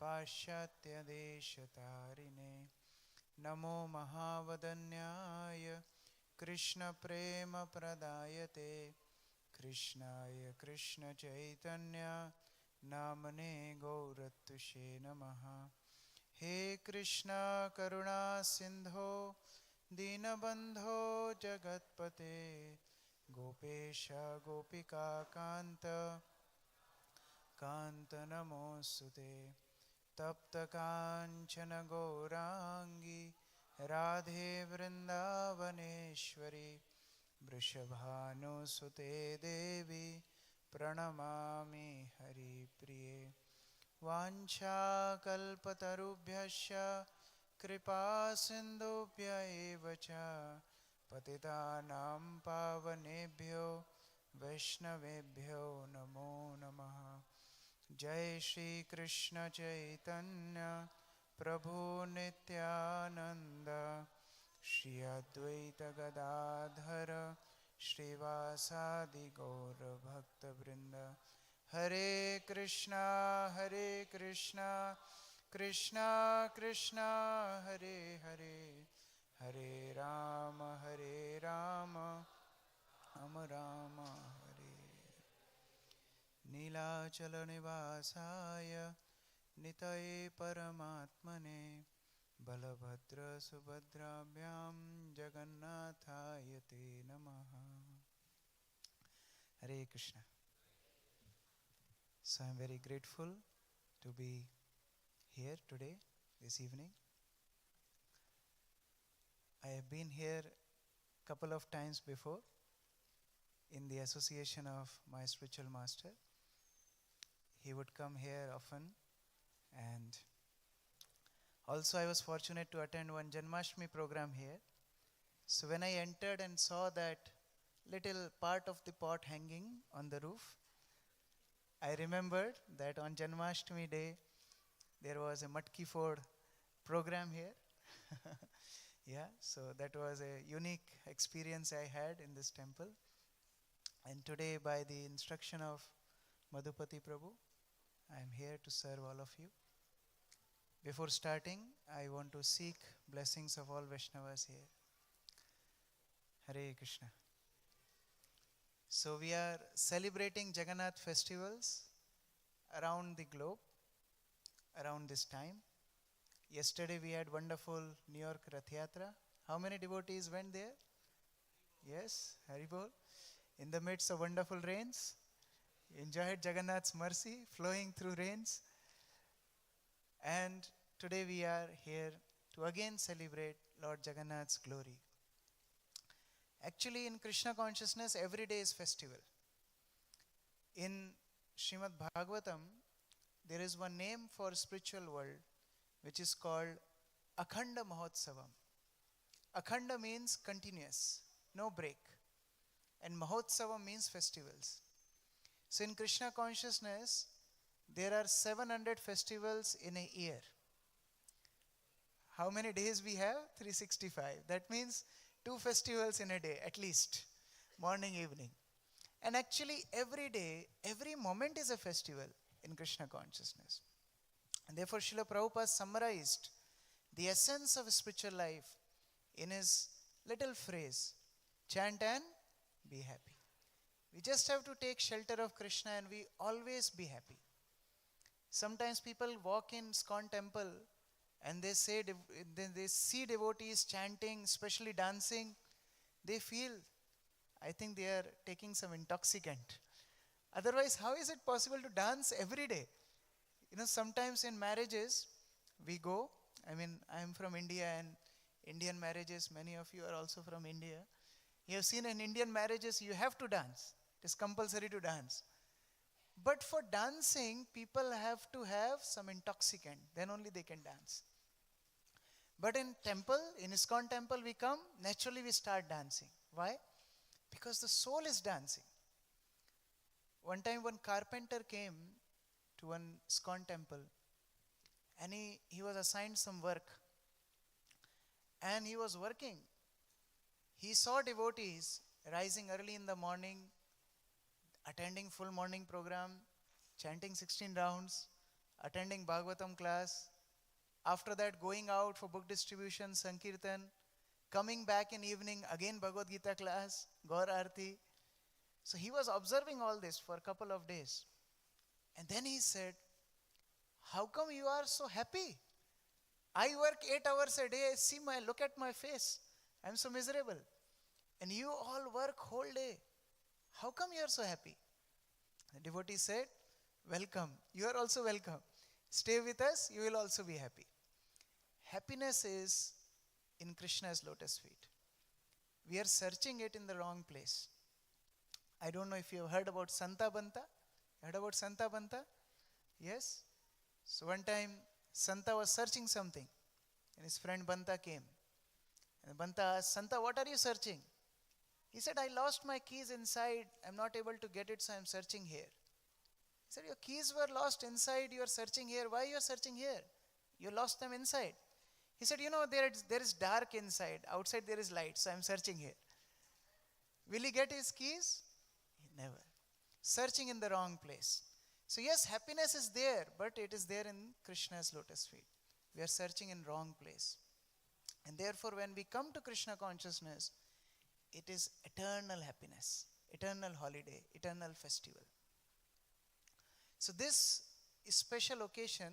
C: Pashatya Deshatarine Namo Mahavadanyaya Krishna Prema Pradayate Krishnaya Krishna Chaitanya Namane Gauratushe Namaha. He Krishna Karuna Sindho Dinabandho Jagatpate Gopesha Gopika Kanta Kanta Namosute Tapta Kanchana Gaurangi Radhe Vrindavaneshwari Vrishabhanusute Devi Pranamami Hari Priye Vancha Kalpatarubhyasya Kripa Sindhubhya Evacha Patitanam Pavanebhyo Vaishnavebhyo Namo Namaha. Jai Shri Krishna Chaitanya Prabhu Nityananda Shri Advaita Gadadhara Shri Vasadi Gaura Bhakta Vrinda. Hare Krishna Krishna Krishna Hare Hare Hare Rama Rama Hare Nilachala Nivasaya Nitaye Paramatmane Balabhadra Subhadrabhyam Jagannathaya Te Namaha. Hare Krishna. So I am very grateful to be here today, this evening. I have been here a couple of times before in the association of my spiritual master. He would come here often, and also I was fortunate to attend one Janmashtami program here. So when I entered and saw that little part of the pot hanging on the roof, I remembered that on Janmashtami day there was a Matki Ford program here. Yeah, so that was a unique experience I had in this temple. And today, by the instruction of Madhupati Prabhu, I am here to serve all of you. Before starting, I want to seek blessings of all Vaishnavas here. Hare Krishna. So we are celebrating Jagannath festivals around the globe around this time. Yesterday we had wonderful New York Rath Yatra. How many devotees went there? Yes, Haribol. In the midst of wonderful rains, enjoyed Jagannath's mercy flowing through rains. And today we are here to again celebrate Lord Jagannath's glory. Actually, in Krishna consciousness, every day is festival. In Srimad Bhagavatam, there is one name for spiritual world which is called Akhanda Mahotsavam. Akhanda means continuous, no break. And Mahotsavam means festivals. So in Krishna consciousness, there are 700 festivals in a year. How many days we have? 365. That means 2 festivals in a day, at least. Morning, evening. And actually every day, every moment is a festival in Krishna consciousness. And therefore Srila Prabhupada summarized the essence of spiritual life in his little phrase, chant and be happy. We just have to take shelter of Krishna and we always be happy. Sometimes people walk in ISKCON temple and they see devotees chanting, especially dancing. They feel, I think they are taking some intoxicant. Otherwise, how is it possible to dance every day? Sometimes in marriages, we go. I am from India, and Indian marriages, many of you are also from India. You have seen in Indian marriages, you have to dance. It is compulsory to dance. But for dancing, people have to have some intoxicant. Then only they can dance. But in temple, in ISKCON temple, we come, naturally we start dancing. Why? Because the soul is dancing. One time one carpenter came to one ISKCON temple and he was assigned some work. And he was working. He saw devotees rising early in the morning, attending full morning program, chanting 16 rounds, attending Bhagavatam class, after that going out for book distribution, Sankirtan, coming back in evening, again Bhagavad Gita class, Gaur Arti. So he was observing all this for a couple of days. And then he said, how come you are so happy? I work 8 hours a day, look at my face. I am so miserable. And you all work whole day. How come you are so happy? The devotee said, welcome. You are also welcome. Stay with us, you will also be happy. Happiness is in Krishna's lotus feet. We are searching it in the wrong place. I don't know if you have heard about Santa Banta. Heard about Santa Banta? Yes? So one time, Santa was searching something. And his friend Banta came. And Banta asked, Santa, what are you searching? He said, I lost my keys inside. I'm not able to get it, so I'm searching here. He said, your keys were lost inside. You are searching here. Why you are searching here? You lost them inside. He said, there is dark inside. Outside there is light, so I'm searching here. Will he get his keys? Never. Searching in the wrong place. So yes, happiness is there, but it is there in Krishna's lotus feet. We are searching in wrong place. And therefore, when we come to Krishna consciousness, it is eternal happiness, eternal holiday, eternal festival. So this special occasion,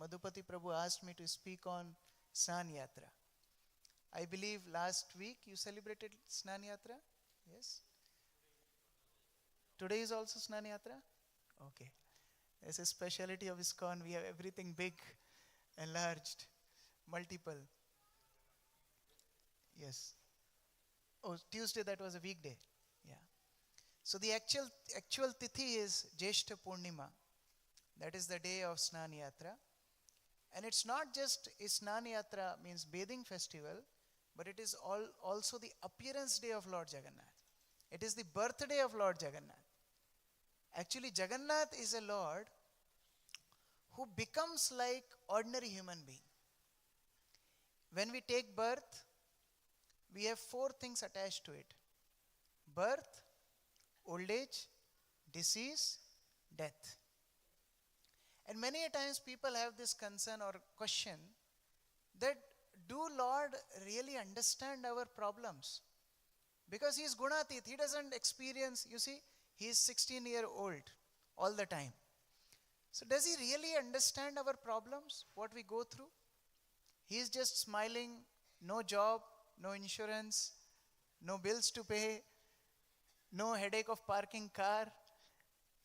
C: Madhupati Prabhu asked me to speak on Snan Yatra. I believe last week you celebrated Snan Yatra? Yes? Today is also Snan Yatra? Okay. There's a speciality of ISKCON. We have everything big, enlarged, multiple. Yes. Oh, Tuesday, that was a weekday. Yeah. So the actual tithi is Jeshta Purnima. That is the day of Snan Yatra. And it's not just a Snan Yatra, means bathing festival, but it is also the appearance day of Lord Jagannath. It is the birthday of Lord Jagannath. Actually, Jagannath is a Lord who becomes like ordinary human being. When we take birth, we have 4 things attached to it: birth, old age, disease, death. And many a times people have this concern or question that, do Lord really understand our problems? Because he is Gunatit, he doesn't experience, you see, he is 16-year-old all the time. So does he really understand our problems, what we go through? He is just smiling, no job, no insurance, no bills to pay, no headache of parking car.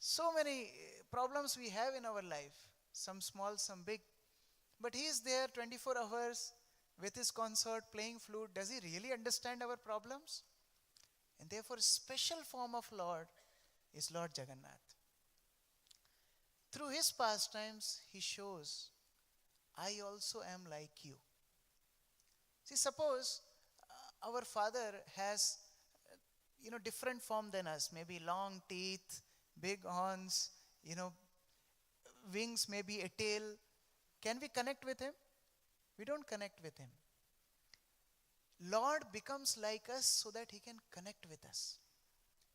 C: So many problems we have in our life, some small, some big. But he is there 24 hours with his consort playing flute. Does he really understand our problems? And therefore, a special form of Lord is Lord Jagannath. Through his pastimes, he shows, I also am like you. See, suppose our father has, different form than us, maybe long teeth, big horns, wings, maybe a tail. Can we connect with him? We don't connect with him. Lord becomes like us so that he can connect with us.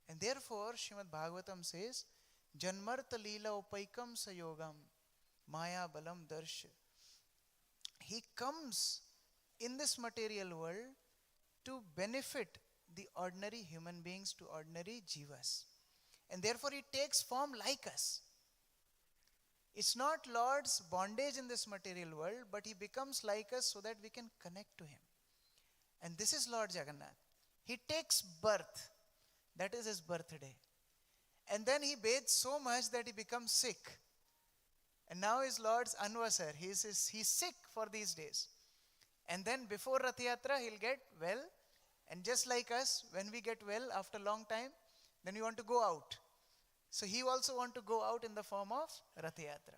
C: And therefore, Srimad Bhagavatam says, Janmarta Leela Upaikam Sayogam Maya Balam Darsha. He comes in this material world to benefit the ordinary human beings, to ordinary jivas. And therefore, he takes form like us. It's not Lord's bondage in this material world, but he becomes like us so that we can connect to him. And this is Lord Jagannath. He takes birth. That is his birthday. And then he bathes so much that he becomes sick. And now is Lord's Anvasar. He's sick for these days. And then before Rath Yatra, he'll get well. And just like us, when we get well after a long time, then we want to go out. So he also want to go out in the form of Rath Yatra.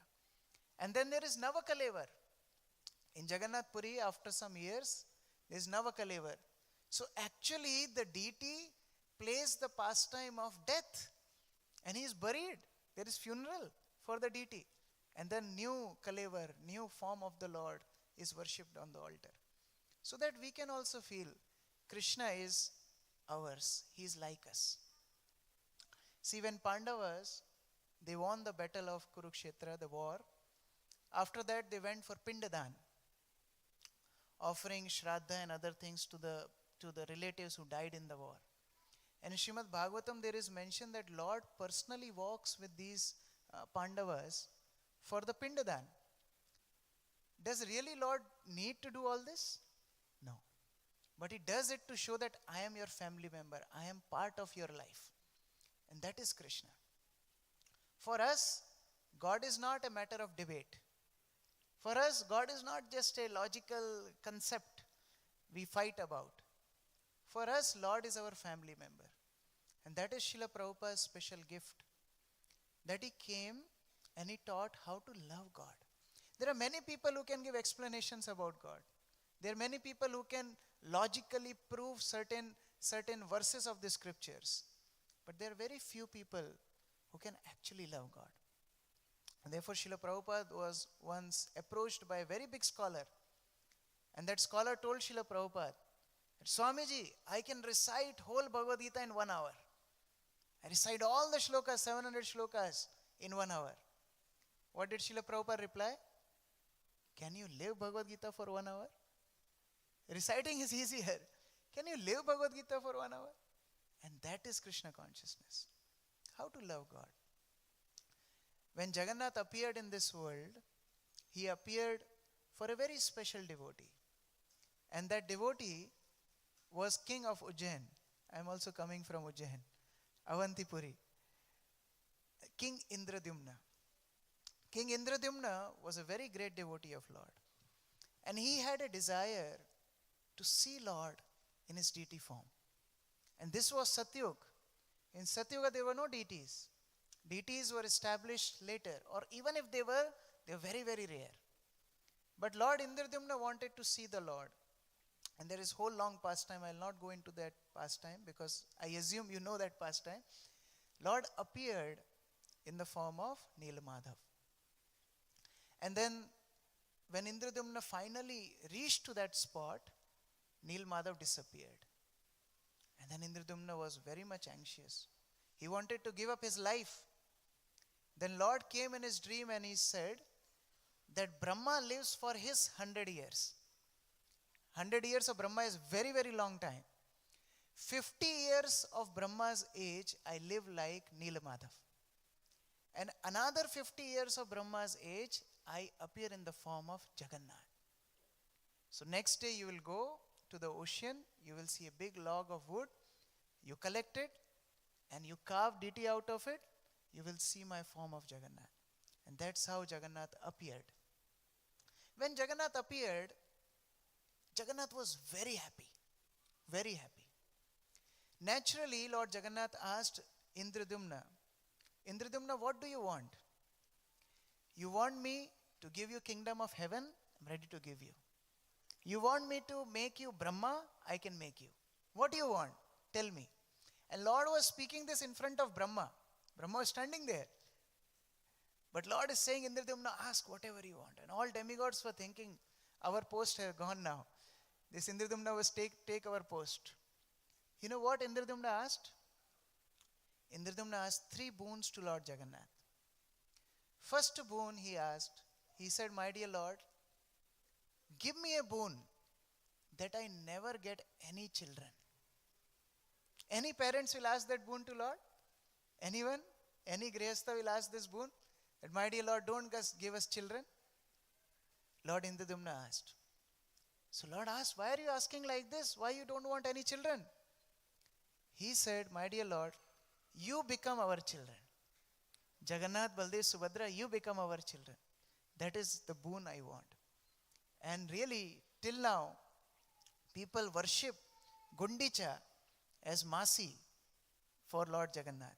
C: And then there is Navakalevar. In Jagannath Puri, after some years, there is Navakalevar. So actually, the deity plays the pastime of death. And he is buried. There is funeral for the deity. And then new Kalevar, new form of the Lord is worshipped on the altar. So that we can also feel Krishna is ours. He is like us. See, when Pandavas, they won the battle of Kurukshetra, the war. After that, they went for Pindadan, offering Shraddha and other things to the relatives who died in the war. And in Srimad Bhagavatam, there is mention that Lord personally walks with these Pandavas for the Pindadan. Does really Lord need to do all this? No. But he does it to show that I am your family member. I am part of your life. And that is Krishna. For us, God is not a matter of debate. For us, God is not just a logical concept we fight about. For us, Lord is our family member. And that is Srila Prabhupada's special gift. That he came and he taught how to love God. There are many people who can give explanations about God. There are many people who can logically prove certain verses of the scriptures. But there are very few people who can actually love God. And therefore, Srila Prabhupada was once approached by a very big scholar. And that scholar told Srila Prabhupada, Swamiji, I can recite whole Bhagavad Gita in 1 hour. I recite all the shlokas, 700 shlokas in 1 hour. What did Srila Prabhupada reply? Can you live Bhagavad Gita for 1 hour? Reciting is easier. Can you live Bhagavad Gita for 1 hour? And that is Krishna consciousness. How to love God. When Jagannath appeared in this world, he appeared for a very special devotee. And that devotee was king of Ujjain. I am also coming from Ujjain, Avantipuri. King Indradyumna. King Indradyumna was a very great devotee of Lord. And he had a desire to see Lord in his deity form. And this was Satyug. In Satyuga there were no deities. Deities were established later, or even if they were very, very rare. But Lord Indradyumna wanted to see the Lord. And there is whole long pastime. I will not go into that pastime because I assume you know that pastime. Lord appeared in the form of Nilmadhav. And then when Indradumna finally reached to that spot, Nilmadhav disappeared. And then Indradumna was very much anxious. He wanted to give up his life. Then Lord came in his dream and he said that Brahma lives for his 100 years. 100 years of Brahma is very, very long time. 50 years of Brahma's age, I live like Nilmadhav. And another 50 years of Brahma's age, I appear in the form of Jagannath. So next day you will go to the ocean, you will see a big log of wood, you collect it, and you carve deity out of it, you will see my form of Jagannath. And that's how Jagannath appeared. When Jagannath appeared, Jagannath was very happy, very happy. Naturally, Lord Jagannath asked Indradumna, Indradumna, what do you want? You want me to give you kingdom of heaven? I'm ready to give you. You want me to make you Brahma? I can make you. What do you want? Tell me. And Lord was speaking this in front of Brahma. Brahma was standing there. But Lord is saying, Indradumna, ask whatever you want. And all demigods were thinking, our post has gone now. This Indradumna was take our post. You know what Indradumna asked? Indradumna asked 3 boons to Lord Jagannath. First boon he asked, he said, my dear Lord, give me a boon that I never get any children. Any parents will ask that boon to Lord? Anyone? Any Grihastha will ask this boon? That my dear Lord, don't give us children? Lord Indradumna asked. So Lord asked, why are you asking like this? Why you don't want any children? He said, my dear Lord, you become our children. Jagannath, Baldev, Subhadra, you become our children. That is the boon I want. And really, till now, people worship Gundicha as Masi for Lord Jagannath.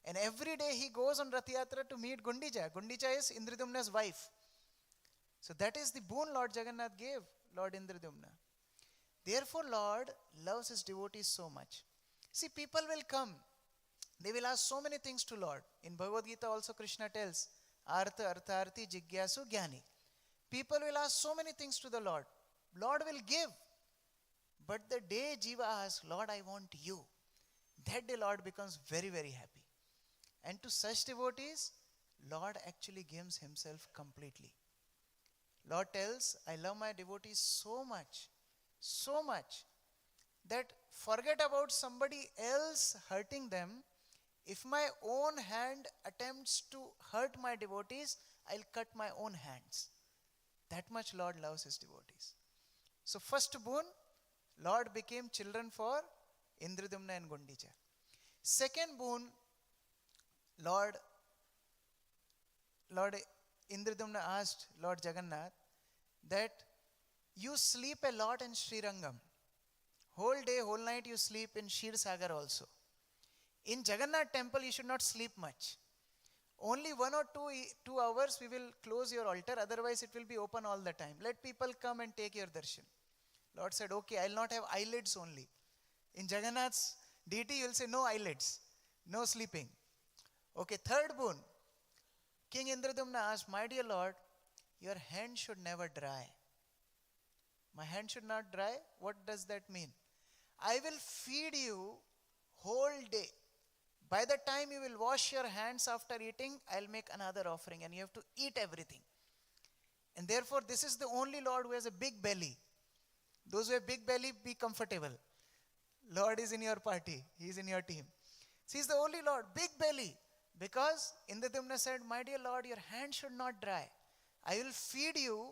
C: And every day he goes on Rath Yatra to meet Gundicha. Gundicha is Indradumna's wife. So that is the boon Lord Jagannath gave Lord Indradumna. Therefore, Lord loves his devotees so much. See, people will come. They will ask so many things to Lord. In Bhagavad Gita also Krishna tells, Artha, Artharthi, Jigyasu, Jnani. People will ask so many things to the Lord. Lord will give. But the day Jiva asks, Lord, I want you, that day Lord becomes very, very happy. And to such devotees, Lord actually gives himself completely. Lord tells, I love my devotees so much, that forget about somebody else hurting them. If my own hand attempts to hurt my devotees, I'll cut my own hands. That much Lord loves his devotees. So first boon, Lord became children for Indradumna and Gundicha. Second boon, Lord Indradumna asked Lord Jagannath that you sleep a lot in Srirangam. Whole day, whole night you sleep in Shir Sagar also. In Jagannath temple you should not sleep much. Only 1 or 2 hours we will close your altar, otherwise it will be open all the time. Let people come and take your darshan. Lord said, okay, I will not have eyelids only. In Jagannath's deity you will say no eyelids, no sleeping. Okay, third boon. King Indradumna asked, my dear Lord, your hand should never dry. My hand should not dry? What does that mean? I will feed you whole day. By the time you will wash your hands after eating, I will make another offering and you have to eat everything. And therefore, this is the only Lord who has a big belly. Those who have big belly, be comfortable. Lord is in your party. He is in your team. So he is the only Lord, big belly. Because Indradumna said, my dear Lord, your hand should not dry. I will feed you,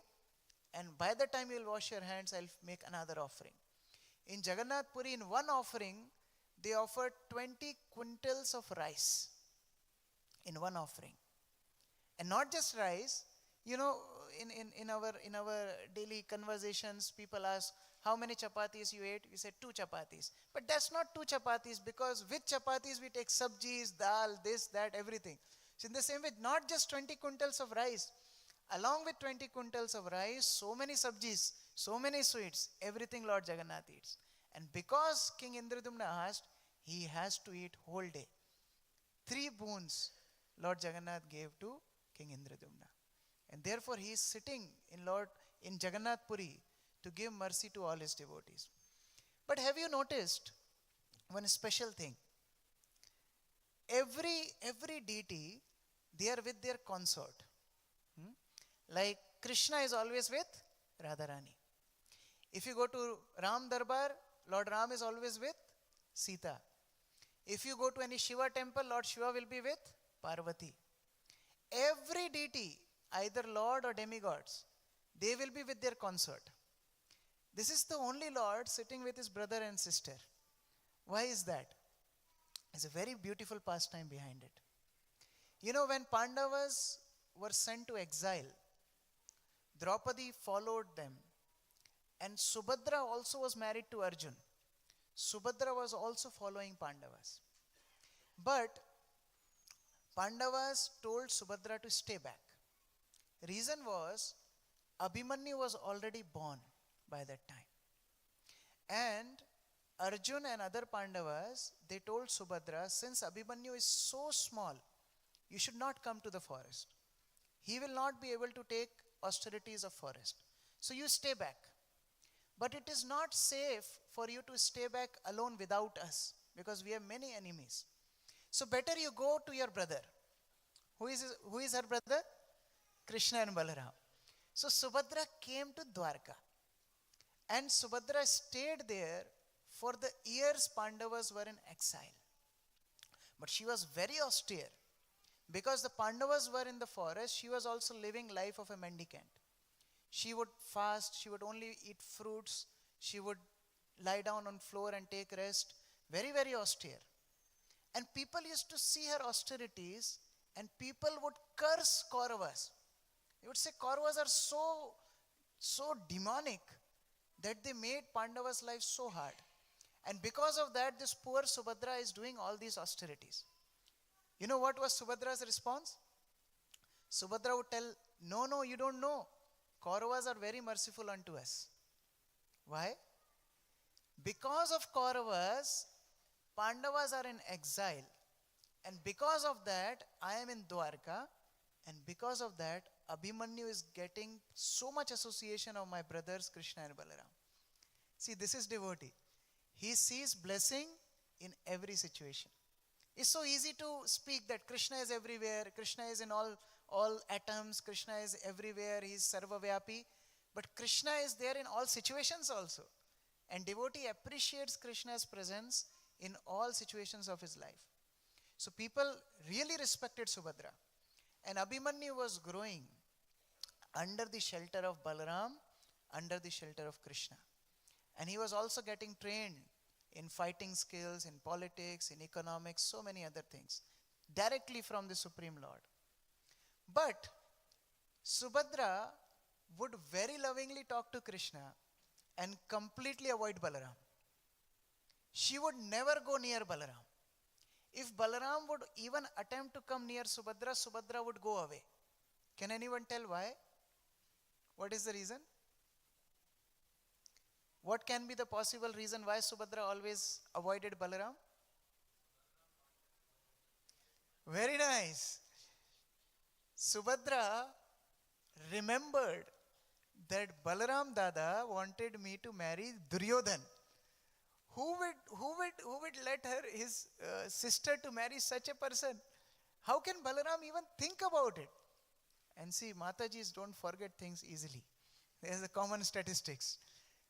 C: and by the time you will wash your hands, I will make another offering. In Jagannath Puri, in one offering, they offered 20 quintals of rice in one offering. And not just rice, you know, in our daily conversations, people ask, how many chapatis you ate? We said 2 chapatis. But that's not 2 chapatis, because with chapatis we take sabjis, dal, this, that, everything. So in the same way, not just 20 quintals of rice. Along with 20 quintals of rice, so many sabjis, So many sweets, everything Lord Jagannath eats. And because King Indradumna asked, he has to eat whole day. 3 boons Lord Jagannath gave to King Indradumna. And therefore he is sitting in Jagannath Puri to give mercy to all his devotees. But have you noticed one special thing? Every deity, they are with their consort. Like Krishna is always with Radharani. If you go to Ram Darbar, Lord Ram is always with Sita. If you go to any Shiva temple, Lord Shiva will be with Parvati. Every deity, either Lord or demigods, they will be with their consort. This is the only Lord sitting with his brother and sister. Why is that? There's a very beautiful pastime behind it. You know, when Pandavas were sent to exile, Draupadi followed them. And Subhadra also was married to Arjun. Subhadra was also following Pandavas. But Pandavas told Subhadra to stay back. Reason was, Abhimanyu was already born by that time. And Arjun and other Pandavas, they told Subhadra, since Abhimanyu is so small, you should not come to the forest. He will not be able to take austerities of forest. So you stay back. But it is not safe for you to stay back alone without us, because we have many enemies. So better you go to your brother. Who is her brother? Krishna and Balaram. So Subhadra came to Dwarka. And Subhadra stayed there for the years Pandavas were in exile. But she was very austere. Because the Pandavas were in the forest, she was also living life of a mendicant. She would fast, she would only eat fruits, she would lie down on floor and take rest. Very, very austere. And people used to see her austerities, and people would curse Kauravas. They would say Kauravas are so demonic that they made Pandavas' life so hard. And because of that, this poor Subhadra is doing all these austerities. You know what was Subhadra's response? Subhadra would tell, no, you don't know. Kauravas are very merciful unto us. Why? Because of Kauravas, Pandavas are in exile. And because of that, I am in Dwarka. And because of that, Abhimanyu is getting so much association of my brothers Krishna and Balaram. See, this is devotee. He sees blessing in every situation. It's so easy to speak that Krishna is everywhere, Krishna is in all atoms, Krishna is everywhere, he is sarvavyapi. But Krishna is there in all situations also. And devotee appreciates Krishna's presence in all situations of his life. So people really respected Subhadra. And Abhimanyu was growing under the shelter of Balaram, under the shelter of Krishna. And he was also getting trained in fighting skills, in politics, in economics, so many other things, directly from the Supreme Lord. But Subhadra would very lovingly talk to Krishna and completely avoid Balaram. She would never go near Balaram. If Balaram would even attempt to come near Subhadra, Subhadra would go away. Can anyone tell why? What is the reason? What can be the possible reason why Subhadra always avoided Balaram? Very nice. Subhadra remembered that Balaram Dada wanted me to marry Duryodhan. Who would let his sister to marry such a person? How can Balaram even think about it? And see, Matajis don't forget things easily. There's a common statistics.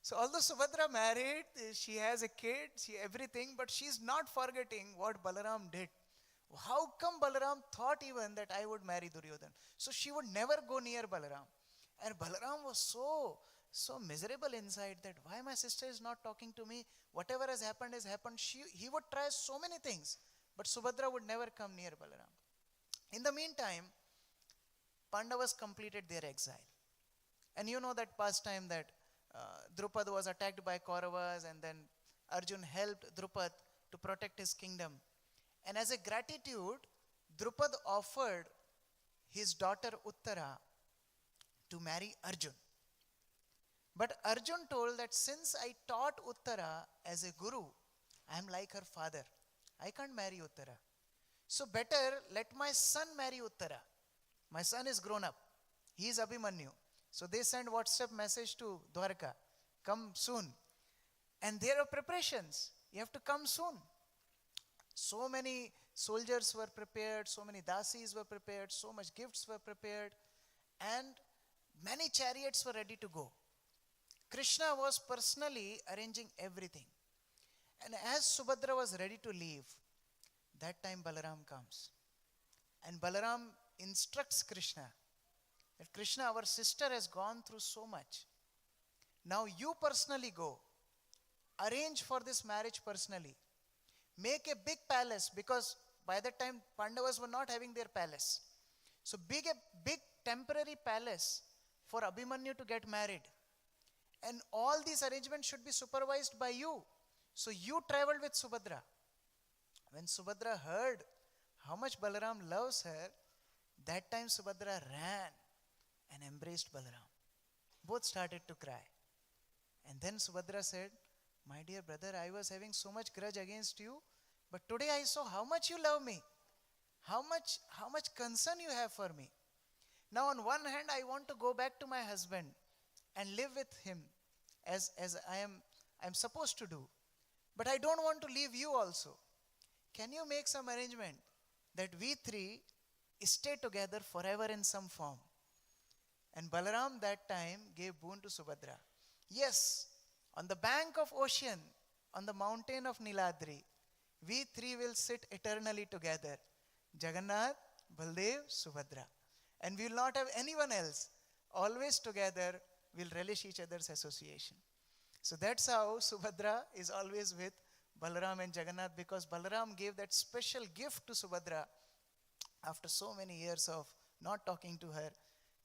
C: So although Subhadra married, she has a kid, everything, but she's not forgetting what Balaram did. How come Balaram thought even that I would marry Duryodhan? So she would never go near Balaram. And Balaram was so miserable inside that why my sister is not talking to me? Whatever has happened has happened. He would try so many things, but Subhadra would never come near Balaram. In the meantime, Pandavas completed their exile. And you know that pastime that Drupad was attacked by Kauravas, and then Arjun helped Drupad to protect his kingdom. And as a gratitude, Drupad offered his daughter Uttara to marry Arjun. But Arjun told that since I taught Uttara as a guru, I am like her father. I can't marry Uttara. So better let my son marry Uttara. My son is grown up. He is Abhimanyu. So they send WhatsApp message to Dwarka. Come soon. And there are preparations. You have to come soon. So many soldiers were prepared, so many dasis were prepared, so much gifts were prepared, and many chariots were ready to go. Krishna was personally arranging everything. And as Subhadra was ready to leave, that time Balaram comes. And Balaram instructs Krishna that Krishna, our sister has gone through so much. Now you personally go. Arrange for this marriage personally. Make a big palace, because by that time Pandavas were not having their palace. So a big temporary palace for Abhimanyu to get married. And all these arrangements should be supervised by you. So you traveled with Subhadra. When Subhadra heard how much Balaram loves her, that time Subhadra ran and embraced Balaram. Both started to cry. And then Subhadra said, my dear brother, I was having so much grudge against you, but today I saw how much you love me, how much concern you have for me. Now on one hand, I want to go back to my husband and live with him as I am supposed to do. But I don't want to leave you also. Can you make some arrangement that we three stay together forever in some form? And Balaram that time gave boon to Subhadra. Yes, on the bank of ocean, on the mountain of Niladri, we three will sit eternally together. Jagannath, Baldev, Subhadra. And we will not have anyone else. Always together, we'll relish each other's association. So that's how Subhadra is always with Balaram and Jagannath, because Balaram gave that special gift to Subhadra after so many years of not talking to her.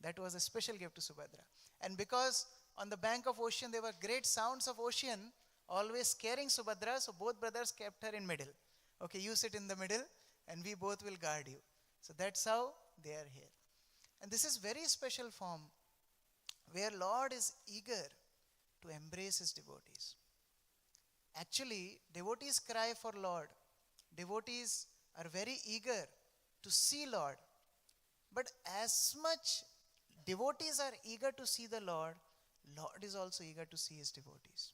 C: That was a special gift to Subhadra. And because on the bank of ocean there were great sounds of ocean, always scaring Subhadra, so both brothers kept her in middle. Okay, you sit in the middle and we both will guard you. So that's how they are here. And this is very special form where Lord is eager to embrace his devotees. Actually, devotees cry for Lord. Devotees are very eager to see Lord. But as much devotees are eager to see the Lord, Lord is also eager to see his devotees.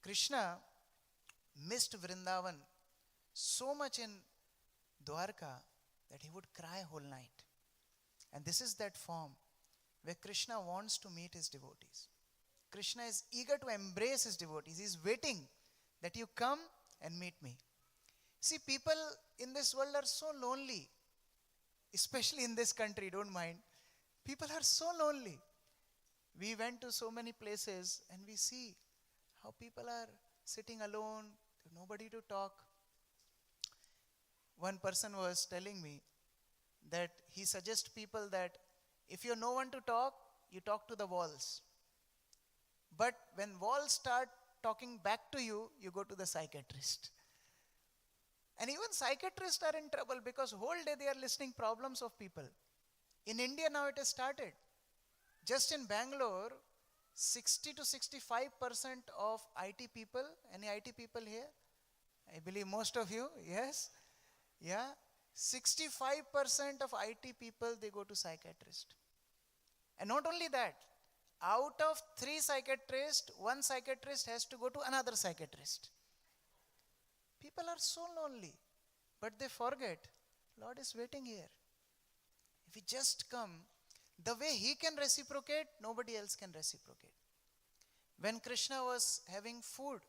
C: Krishna missed Vrindavan so much in Dwarka that he would cry whole night. And this is that form where Krishna wants to meet his devotees. Krishna is eager to embrace his devotees. He is waiting that you come and meet me. See, people in this world are so lonely, especially in this country, don't mind. People are so lonely. We went to so many places and we see how people are sitting alone, nobody to talk. One person was telling me that he suggests people that if you have no one to talk, you talk to the walls. But when walls start talking back to you, you go to the psychiatrist. And even psychiatrists are in trouble because whole day they are listening problems of people. In India now it has started. Just in Bangalore, 60 to 65% of IT people, any IT people here? I believe most of you, yes? Yeah, 65% of IT people, they go to psychiatrist. And not only that, out of 3 psychiatrists, 1 psychiatrist has to go to another psychiatrist. People are so lonely, but they forget, Lord is waiting here. If we just come, the way he can reciprocate, nobody else can reciprocate. When Krishna was having food,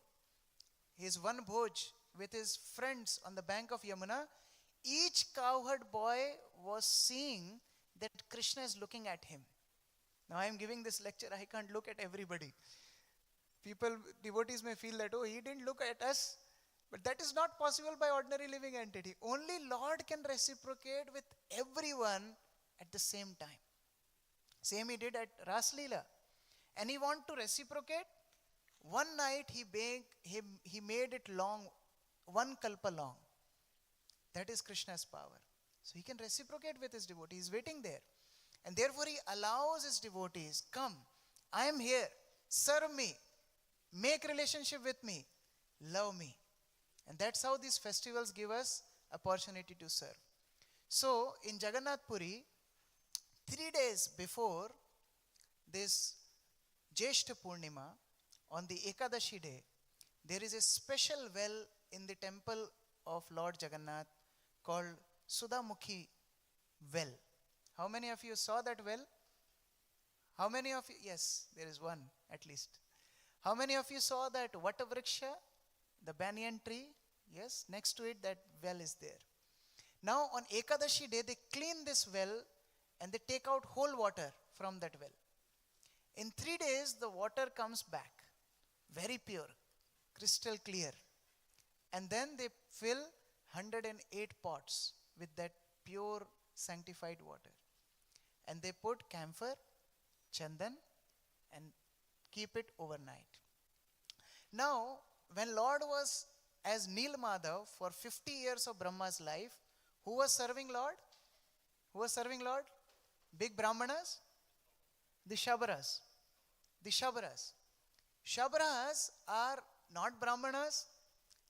C: his one bhoj with his friends on the bank of Yamuna, each cowherd boy was seeing that Krishna is looking at him. Now I am giving this lecture, I can't look at everybody. People, devotees may feel that, oh, he didn't look at us. But that is not possible by ordinary living entity. Only Lord can reciprocate with everyone at the same time. Same he did at Ras Leela. And he want to reciprocate. One night he made it long, 1 kalpa long. That is Krishna's power. So he can reciprocate with his devotees. He is waiting there. And therefore he allows his devotees, come, I am here. serve me, make relationship with me, love me. And that's how these festivals give us opportunity to serve. So in Jagannath Puri, 3 days before this Jeshta Purnima, on the Ekadashi day, there is a special well in the temple of Lord Jagannath called Sudamukhi well. How many of you saw that well? How many of you? Yes, there is one at least. How many of you saw that Vatavriksha, the banyan tree? Yes, next to it that well is there. Now on Ekadashi day they clean this well and they take out whole water from that well. In 3 days the water comes back, very pure, crystal clear. And then they fill 108 pots with that pure sanctified water. And they put camphor, chandan and keep it overnight. Now, when Lord was as Neel Madhav for 50 years of Brahma's life, who was serving Lord? Who was serving Lord? Big Brahmanas? The Shabras. The Shabras. Shabras are not Brahmanas,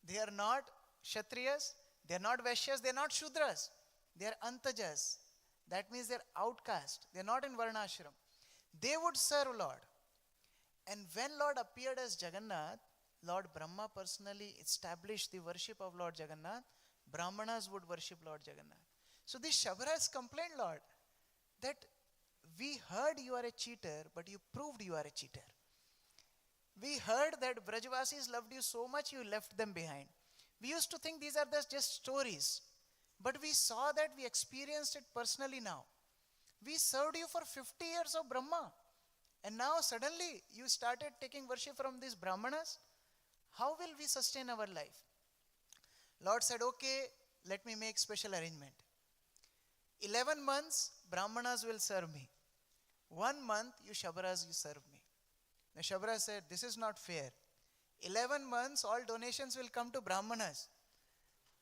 C: they are not Kshatriyas, they are not Vaishyas, they are not Shudras. They are Antajas. That means they are outcast. They are not in Varnashram. They would serve Lord. And when Lord appeared as Jagannath, Lord Brahma personally established the worship of Lord Jagannath. Brahmanas would worship Lord Jagannath. So these Shabras complained, Lord, that we heard you are a cheater, but you proved you are a cheater. We heard that Brajvasis loved you so much you left them behind. We used to think these are just stories. But we saw that, we experienced it personally now. We served you for 50 years of Brahma. And now suddenly you started taking worship from these Brahmanas. How will we sustain our life? Lord said, okay, let me make special arrangement. 11 months Brahmanas will serve me. 1 month you Shabras you serve me. The Shabra said, this is not fair. 11 months all donations will come to Brahmanas.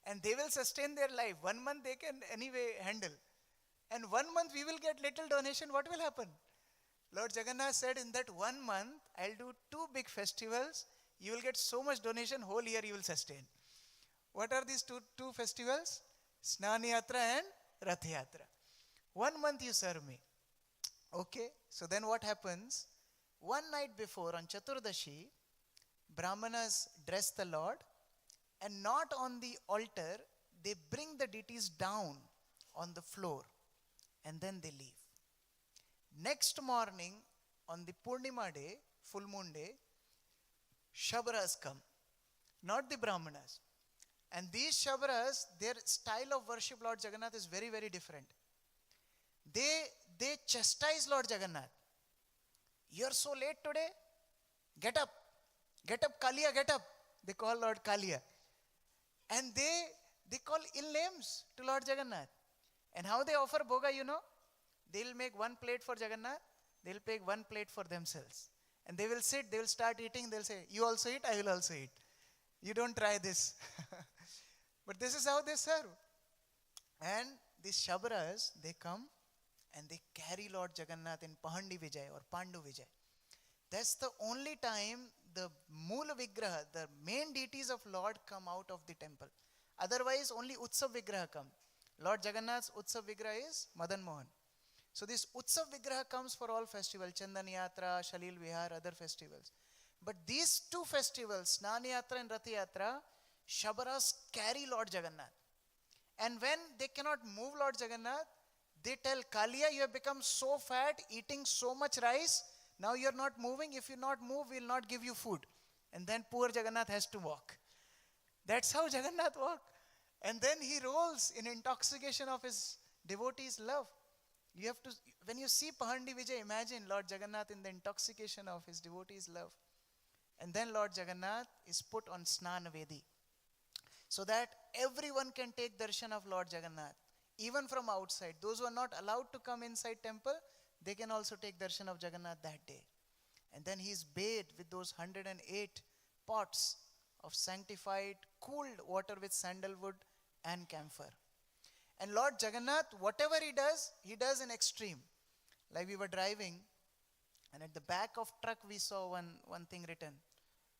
C: And they will sustain their life. 1 month they can anyway handle. And 1 month we will get little donation. What will happen? Lord Jagannath said, in that 1 month, I'll do 2 big festivals. You will get so much donation, whole year you will sustain. What are these two festivals? Snan Yatra and Rath Yatra. 1 month you serve me. Okay, so then what happens? One night before, on Chaturdashi, Brahmanas dress the Lord, and not on the altar, they bring the deities down on the floor, and then they leave. Next morning, on the Purnima day, full moon day, Shabras come, not the Brahmanas. And these Shabras, their style of worship Lord Jagannath is very, very different. They chastise Lord Jagannath. You're so late today? Get up, Kaliya, get up. They call Lord Kaliya. And they call ill names to Lord Jagannath. And how they offer bhoga, you know? They'll make 1 plate for Jagannath, they'll take 1 plate for themselves. And they will sit, they will start eating, they'll say, you also eat, I will also eat. You don't try this. But this is how they serve. And these Shabras, they come and they carry Lord Jagannath in Pahandi Vijay or Pandu Vijay. That's the only time the Moola Vigraha, the main deities of Lord, come out of the temple. Otherwise, only Utsav Vigraha come. Lord Jagannath's Utsav Vigraha is Madan Mohan. So this Utsav Vigraha comes for all festivals, Chandan Yatra, Shalil Vihar, other festivals. But these 2 festivals, Snan Yatra and Rath Yatra, Shabras carry Lord Jagannath. And when they cannot move Lord Jagannath, they tell Kaliya, you have become so fat, eating so much rice, now you are not moving. If you not move, we will not give you food. And then poor Jagannath has to walk. That's how Jagannath walked. And then he rolls in intoxication of his devotees' love. You have to, when you see Pahandi Vijay, imagine Lord Jagannath in the intoxication of his devotees' love. And then Lord Jagannath is put on Snan Vedi, so that everyone can take darshan of Lord Jagannath, even from outside. Those who are not allowed to come inside temple, they can also take darshan of Jagannath that day. And then he is bathed with those 108 pots of sanctified, cooled water with sandalwood and camphor. And Lord Jagannath, whatever he does in extreme. Like we were driving And at the back of truck we saw one thing written,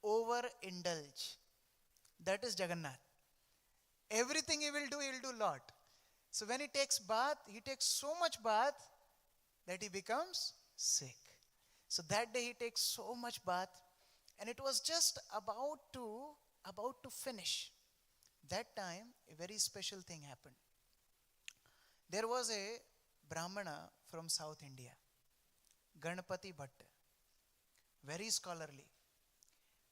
C: overindulge. That is Jagannath. Everything he will do lot. So when he takes bath, he takes so much bath that he becomes sick. So that day he takes so much bath, and it was just about to finish. That time a very special thing happened. There was a Brahmana from South India, Ganapati Bhatt, very scholarly.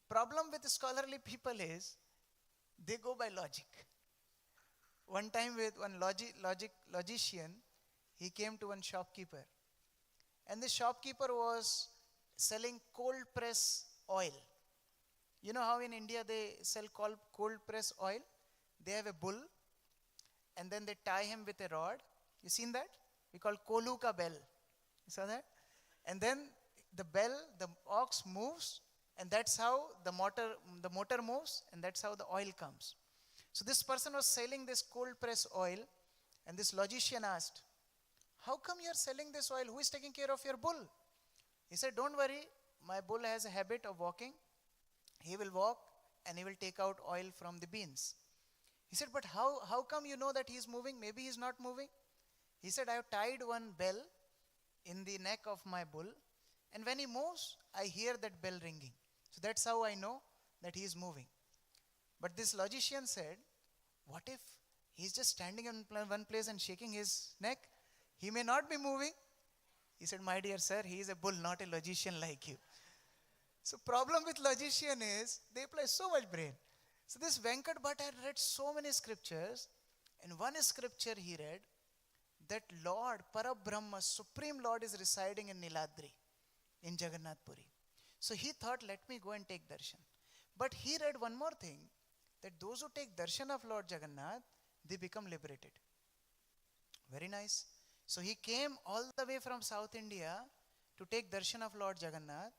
C: Problem with scholarly people is they go by logic. One time with one logician, he came to one shopkeeper, and the shopkeeper was selling cold press oil. You know how in India they sell cold press oil? They have a bull, and then they tie him with a rod. You seen that? We call kolu ka bell. You saw that? And then the ox moves, and that's how the motor moves, and that's how the oil comes. So this person was selling this cold press oil, and this logician asked, how come you are selling this oil? Who is taking care of your bull? He said, don't worry, my bull has a habit of walking. He will walk and he will take out oil from the beans. He said, but how come you know that he is moving? Maybe he is not moving. He said, I have tied one bell in the neck of my bull, and when he moves, I hear that bell ringing. So that's how I know that he is moving. But this logician said, what if he is just standing in one place and shaking his neck? He may not be moving. He said, my dear sir, he is a bull, not a logician like you. So problem with logician is they apply so much brain. So this Venkat Bhatt had read so many scriptures, and one scripture he read that Lord, Parabrahma, Supreme Lord is residing in Niladri, in Jagannath Puri. So he thought, let me go and take darshan. But he read one more thing, that those who take darshan of Lord Jagannath, they become liberated. Very nice. So he came all the way from South India to take darshan of Lord Jagannath,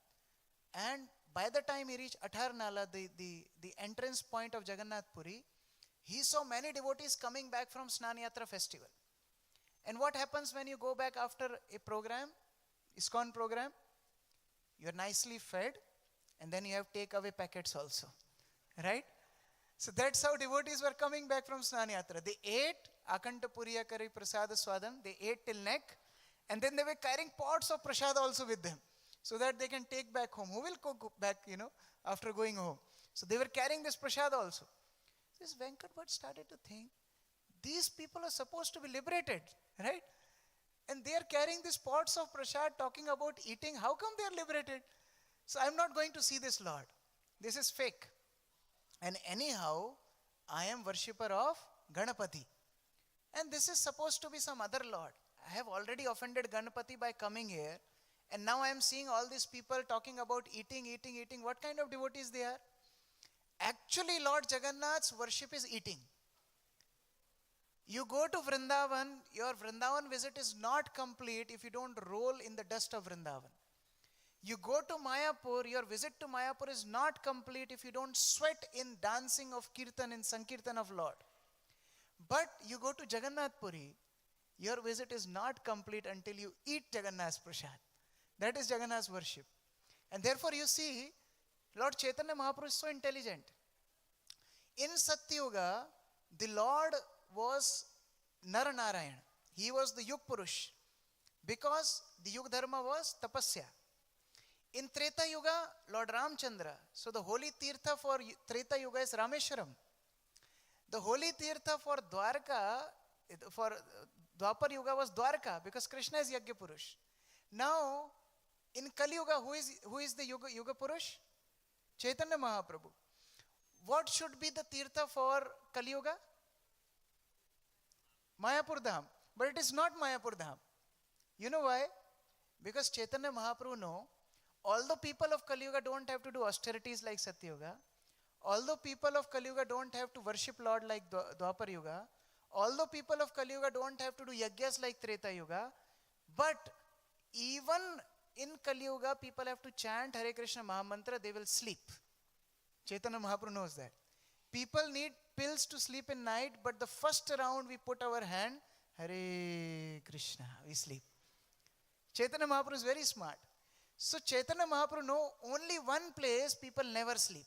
C: and by the time he reached Atharnala, the entrance point of Jagannath Puri, he saw many devotees coming back from Snan Yatra festival. And what happens when you go back after a program, ISKCON program? You are nicely fed, and then you have takeaway packets also, right? So that's how devotees were coming back from Snan Yatra. They ate Akanta Puriya Kari Prasada Swadam, they ate till neck, and then they were carrying pots of prasad also with them, so that they can take back home. Who will cook back, after going home? So they were carrying this prasad also. This Venkat Bhatt started to think, these people are supposed to be liberated, right? And they are carrying these pots of prasad, talking about eating. How come they are liberated? So I'm not going to see this Lord. This is fake. And anyhow, I am worshipper of Ganapati. And this is supposed to be some other Lord. I have already offended Ganapati by coming here. And now I am seeing all these people talking about eating. What kind of devotees they are? Actually, Lord Jagannath's worship is eating. You go to Vrindavan, your Vrindavan visit is not complete if you don't roll in the dust of Vrindavan. You go to Mayapur, your visit to Mayapur is not complete if you don't sweat in dancing of Kirtan, in Sankirtan of Lord. But you go to Jagannath Puri, your visit is not complete until you eat Jagannath's prasad. That is Jagannath's worship. And therefore you see, Lord Chaitanya Mahaprabhu is so intelligent. In Satyuga, the Lord was Naranarayan. He was the Yug Purush, because the Yug Dharma was Tapasya. In Treta Yuga, Lord Ramchandra. So the holy Tirtha for Treta Yuga is Rameshwaram. The holy Tirtha for Dwarka, for Dwapar Yuga was Dwarka, because Krishna is Yagya Purush. Now, in Kali Yuga, who is the Yuga Purush? Chaitanya Mahaprabhu. What should be the Tirtha for Kali Yuga? Mayapur Dham. But it is not Mayapur Dham. You know why? Because Chaitanya Mahaprabhu know, although people of Kali Yuga don't have to do austerities like Satya Yuga, although people of Kali Yuga don't have to worship Lord like Dwapar Yuga, although people of Kali Yuga don't have to do yagyas like Treta Yuga, but even in Kali Yuga, people have to chant Hare Krishna Mahamantra, they will sleep. Chaitanya Mahaprabhu knows that. People need pills to sleep in night, but the first round we put our hand, Hare Krishna, we sleep. Chaitanya Mahaprabhu is very smart. So Chaitanya Mahaprabhu know only one place people never sleep.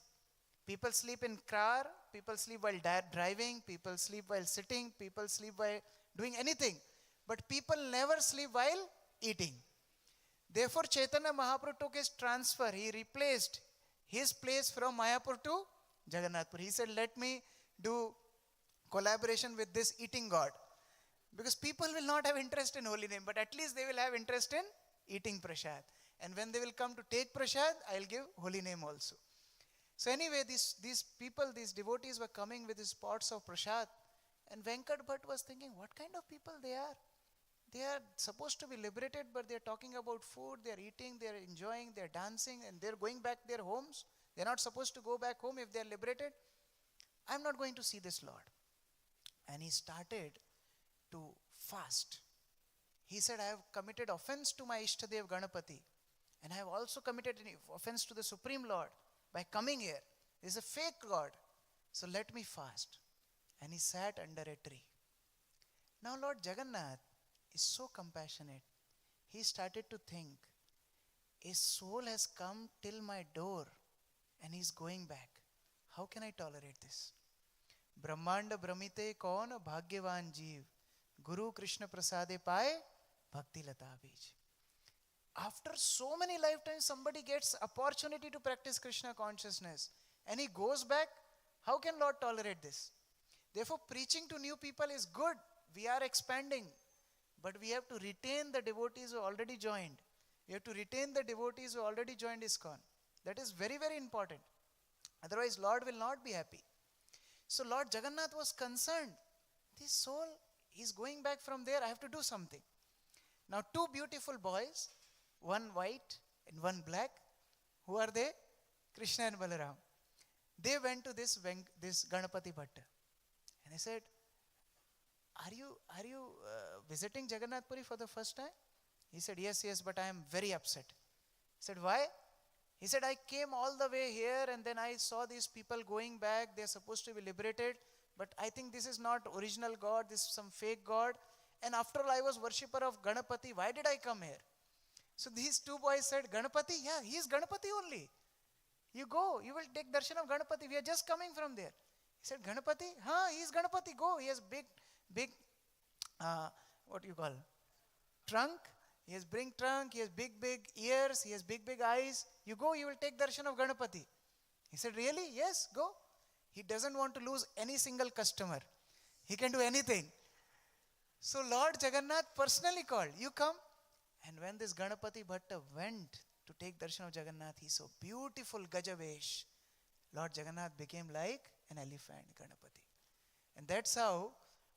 C: People sleep in car, people sleep while driving, people sleep while sitting, people sleep while doing anything. But people never sleep while eating. Therefore, Chaitanya Mahaprabhu took his transfer. He replaced his place from Mayapur to Jagannathpur. He said, let me do collaboration with this eating god. Because people will not have interest in holy name, but at least they will have interest in eating prasad. And when they will come to take prasad, I will give holy name also. So anyway, these people, these devotees were coming with these pots of prasad. And Venkat Bhatt was thinking, what kind of people they are? They are supposed to be liberated, but they are talking about food, they are eating, they are enjoying, they are dancing, and they are going back their homes. They are not supposed to go back home if they are liberated. I am not going to see this Lord. And he started to fast. He said, I have committed offense to my Ishtadev Ganapati, and I have also committed an offense to the Supreme Lord by coming here. This is a fake God. So let me fast. And he sat under a tree. Now Lord Jagannath is so compassionate. He started to think, a soul has come till my door and he's going back. How can I tolerate this? Brahmanda Brahmite kaun bhagyavan jeev, Guru Krishna prasade paye bhakti lata bij. After so many lifetimes, somebody gets opportunity to practice Krishna consciousness and he goes back. How can Lord tolerate this? Therefore, preaching to new people is good. We are expanding. But we have to retain the devotees who already joined. We have to retain the devotees who already joined ISKCON. That is very, very important. Otherwise, Lord will not be happy. So Lord Jagannath was concerned. This soul is going back from there. I have to do something. Now, two beautiful boys, one white and one black. Who are they? Krishna and Balaram. They went to this Ganapati Bhatta. And they said, Are you visiting Jagannath Puri for the first time? He said, yes, but I am very upset. He said, why? He said, I came all the way here and then I saw these people going back. They are supposed to be liberated. But I think this is not original God. This is some fake God. And after all, I was worshipper of Ganapati. Why did I come here? So these two boys said, Ganapati? Yeah, he is Ganapati only. You go, you will take darshan of Ganapati. We are just coming from there. He said, Ganapati? He is Ganapati. Go. He has big, what you call, trunk. He has big trunk. He has big ears. He has big eyes. You go, you will take darshan of Ganapati. He said, really? Yes, go. He doesn't want to lose any single customer. He can do anything. So Lord Jagannath personally called, you come. And when this Ganapati Bhatta went to take darshan of Jagannath, he saw beautiful Gajavesh. Lord Jagannath became like an elephant, Ganapati. And that's how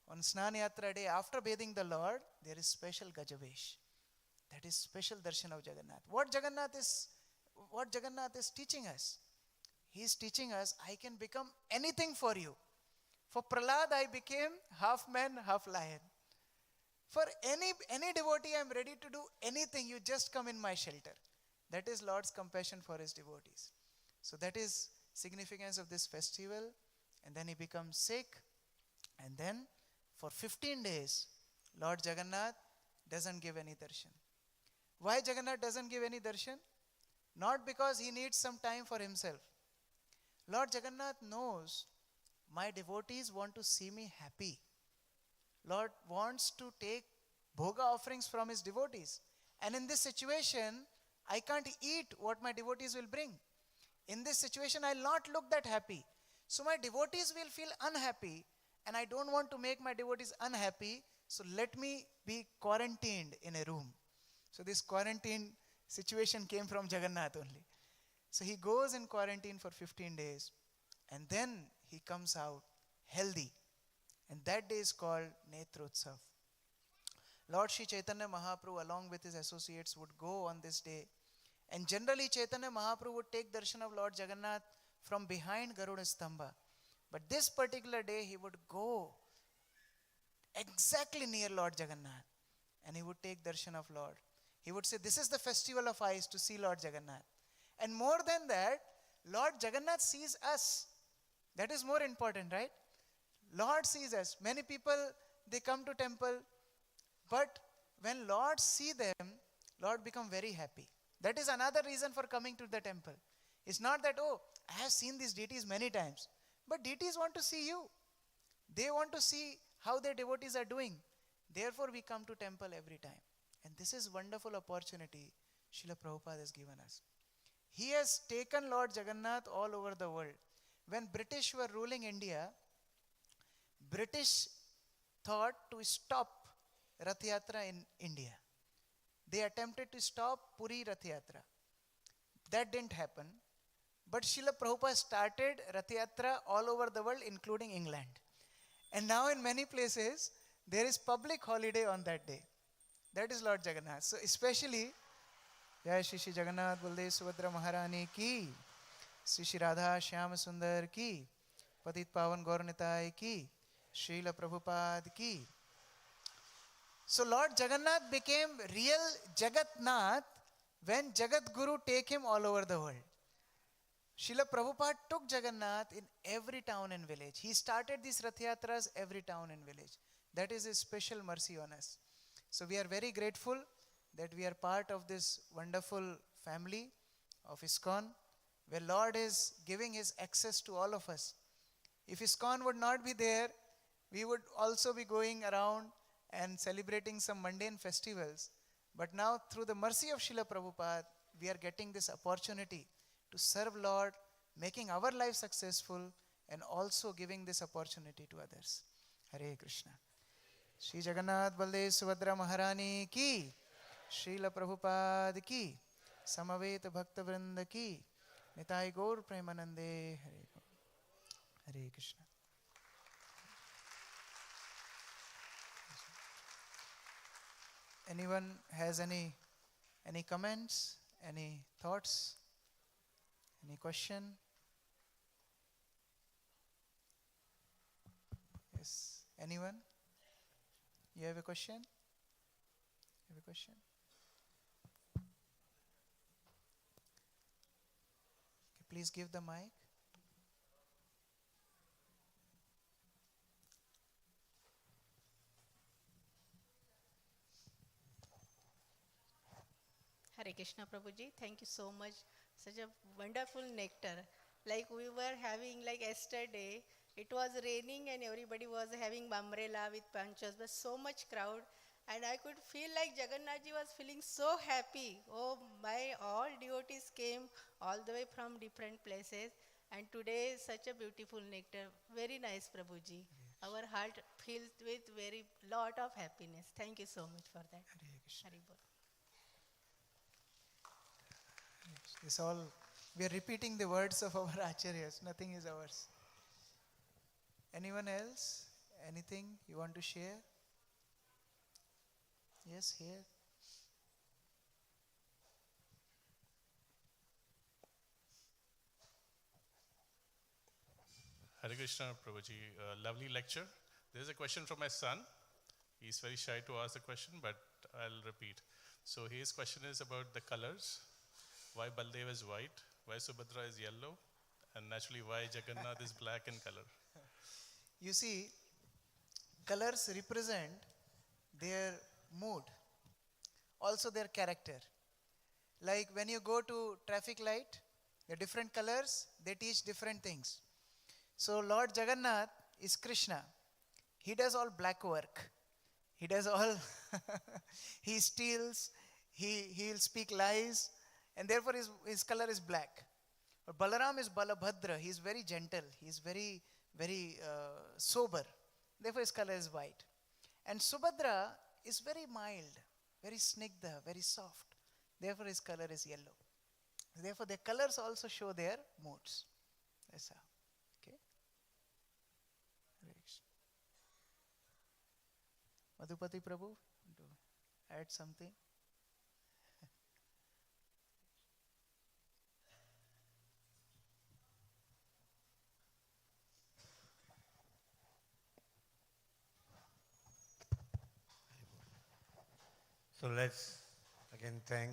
C: on Snan Yatra day, after bathing the Lord, there is special Gajavesh. That is special darshan of Jagannath. What Jagannath is teaching us? He is teaching us, I can become anything for you. For Prahlad, I became half man, half lion. For any devotee, I am ready to do anything. You just come in my shelter. That is Lord's compassion for his devotees. So that is significance of this festival. And then he becomes sick. And then for 15 days, Lord Jagannath doesn't give any darshan. Why Jagannath doesn't give any darshan? Not because he needs some time for himself. Lord Jagannath knows my devotees want to see me happy. Lord wants to take bhoga offerings from his devotees. And in this situation, I can't eat what my devotees will bring. In this situation, I'll not look that happy. So my devotees will feel unhappy. And I don't want to make my devotees unhappy. So let me be quarantined in a room. So this quarantine situation came from Jagannath only. So he goes in quarantine for 15 days. And then he comes out healthy. And that day is called Netrotsav. Lord Shri Chaitanya Mahaprabhu along with his associates would go on this day. And generally Chaitanya Mahaprabhu would take darshan of Lord Jagannath from behind Garuda Stambha. But this particular day he would go exactly near Lord Jagannath. And he would take darshan of Lord. He would say, this is the festival of eyes to see Lord Jagannath. And more than that, Lord Jagannath sees us. That is more important, right? Lord sees us. Many people, they come to temple, but when Lord see them, Lord become very happy. That is another reason for coming to the temple. It's not that, oh, I have seen these deities many times. But deities want to see you. They want to see how their devotees are doing. Therefore, we come to temple every time. And this is wonderful opportunity Srila Prabhupada has given us. He has taken Lord Jagannath all over the world. When British were ruling India, British thought to stop Rath Yatra in India. They attempted to stop Puri Rath Yatra. That didn't happen. But Srila Prabhupada started Rath Yatra all over the world, including England. And now in many places, there is public holiday on that day. That is Lord Jagannath. So especially, Jai Shri Shri Jagannath Baldev Subhadra Maharani ki, Shri Shri Radha Shyam Sundar ki, Patit Pavan Gaur Nitai ki, Srila Prabhupada ki. So Lord Jagannath became real Jagatnath when Jagat Guru take him all over the world. Srila Prabhupada took Jagannath in every town and village. He started these Rath Yatras every town and village. That is His special mercy on us. So we are very grateful that we are part of this wonderful family of ISKCON, where Lord is giving His access to all of us. If ISKCON would not be there, we would also be going around and celebrating some mundane festivals. But now, through the mercy of Srila Prabhupada, we are getting this opportunity to serve Lord, making our life successful, and also giving this opportunity to others. Hare Krishna. Shri Jagannath Baldev Subhadra Maharani ki, Srila Prabhupada ki, Samaveta Bhakta Vrinda ki, Nitai Gaur Premanande. Hare Krishna. Anyone has any comments, any thoughts, any question? Yes. Anyone? You have a question? You have a question? Okay, please give the mic.
B: Hare Krishna Prabhuji, thank you so much. Such a wonderful nectar. Like we were having, like yesterday, it was raining and everybody was having umbrella with punches, but so much crowd. And I could feel like Jagannath ji was feeling so happy. Oh my, all devotees came all the way from different places. And today, such a beautiful nectar. Very nice, Prabhuji. Our heart filled with very lot of happiness. Thank you so much for that.
C: Hare Krishna.
B: Hari Bol.
C: This all, we are repeating the words of our acharyas. Nothing is ours. Anyone else? Anything you want to share? Yes, here.
G: Hare Krishna Prabhuji, lovely lecture. There's a question from my son. He's very shy to ask the question, but I'll repeat. So his question is about the colors. Why Baldev is white, why Subhadra is yellow, and naturally why Jagannath is black in color.
C: You see, colors represent their mood, also their character. Like when you go to traffic light, the different colors, they teach different things. So Lord Jagannath is Krishna. He does all black work. He does all, he steals, he'll speak lies, and therefore his color is black. But Balaram is Balabhadra. He is very gentle. He is very, very sober. Therefore his color is white. And Subhadra is very mild, very snigdha, very soft. Therefore his color is yellow. Therefore their colors also show their moods. That's how. Okay. Madhupati Prabhu, want to add something?
E: So let's again thank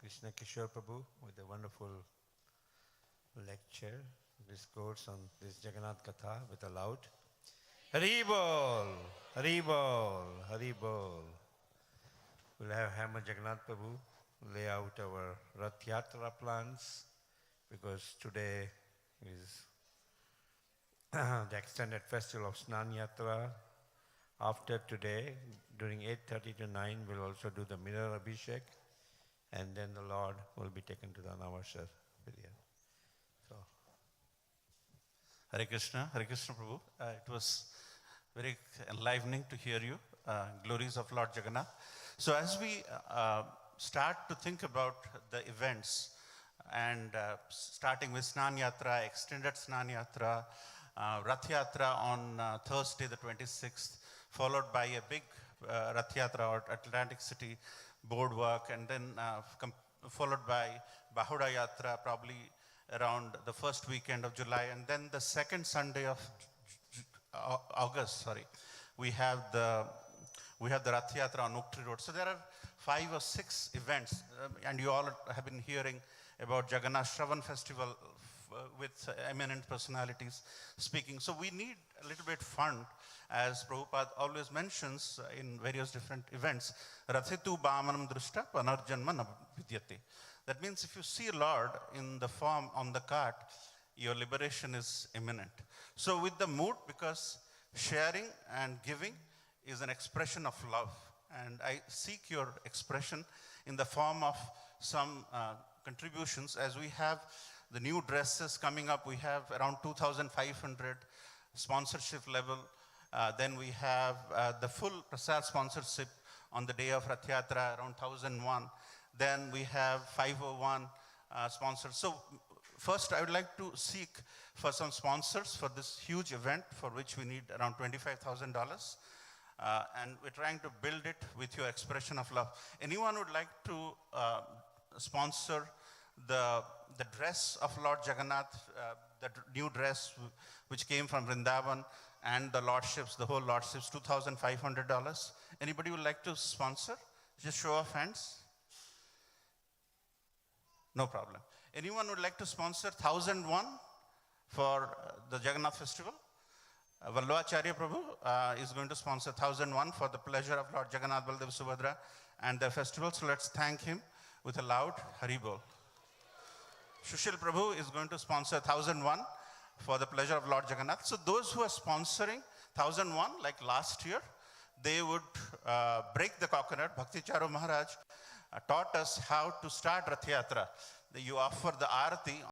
E: Krishna Kishore Prabhu with a wonderful lecture, discourse on this Jagannath Katha with a loud Hari Bol, Hari Bol, Hari Bol. We'll have Hamma Jagannath Prabhu lay out our Rath Yatra plans, because today is the extended festival of Snan Yatra. After today, during 8:30 to 9, we'll also do the Mirror Abhishek, and then the Lord will be taken to the Navashar Vidya. So,
H: Hare Krishna Prabhu. It was very enlivening to hear you. Glories of Lord Jagannath. So as we start to think about the events, and starting with Snan Yatra, extended Snan Yatra, Rath Yatra on Thursday the 26th, followed by a big Rath Yatra at Atlantic City Boardwalk, and then followed by Bahuda Yatra probably around the first weekend of July, and then the second Sunday of August, we have the Rath Yatra on Oak Tree Road. So there are 5 or 6 events, and you all have been hearing about Jagannath Shravan Festival with eminent personalities speaking. So we need a little bit fund, as Prabhupada always mentions in various different events. Rathitu Bhamanam Drushta Panarjanma na Vidyate. That means if you see Lord in the form on the cart, your liberation is imminent. So with the mood, because sharing and giving is an expression of love, and I seek your expression in the form of some contributions. As we have the new dresses coming up, we have around 2,500 sponsorship level. Then we have the full Prasad sponsorship on the day of Rath Yatra, around 1,001. Then we have 501 sponsors. So first, I would like to seek for some sponsors for this huge event, for which we need around $25,000. And we're trying to build it with your expression of love. Anyone would like to sponsor the dress of Lord Jagannath, the new dress which came from Vrindavan, and the lordships, the whole lordships, $2,500. Anybody would like to sponsor? Just show of hands. No problem. Anyone would like to sponsor 1,001 for the Jagannath festival? Vallabhacharya Prabhu is going to sponsor 1,001 for the pleasure of Lord Jagannath, Baldev, Subhadra and their festival. So let's thank him with a loud Hari Bol. Sushil Prabhu is going to sponsor 1,001 for the pleasure of Lord Jagannath. So those who are sponsoring 1,001, like last year, they would break the coconut. Bhakti Charu Maharaj taught us how to start Rath Yatra. You offer the Arati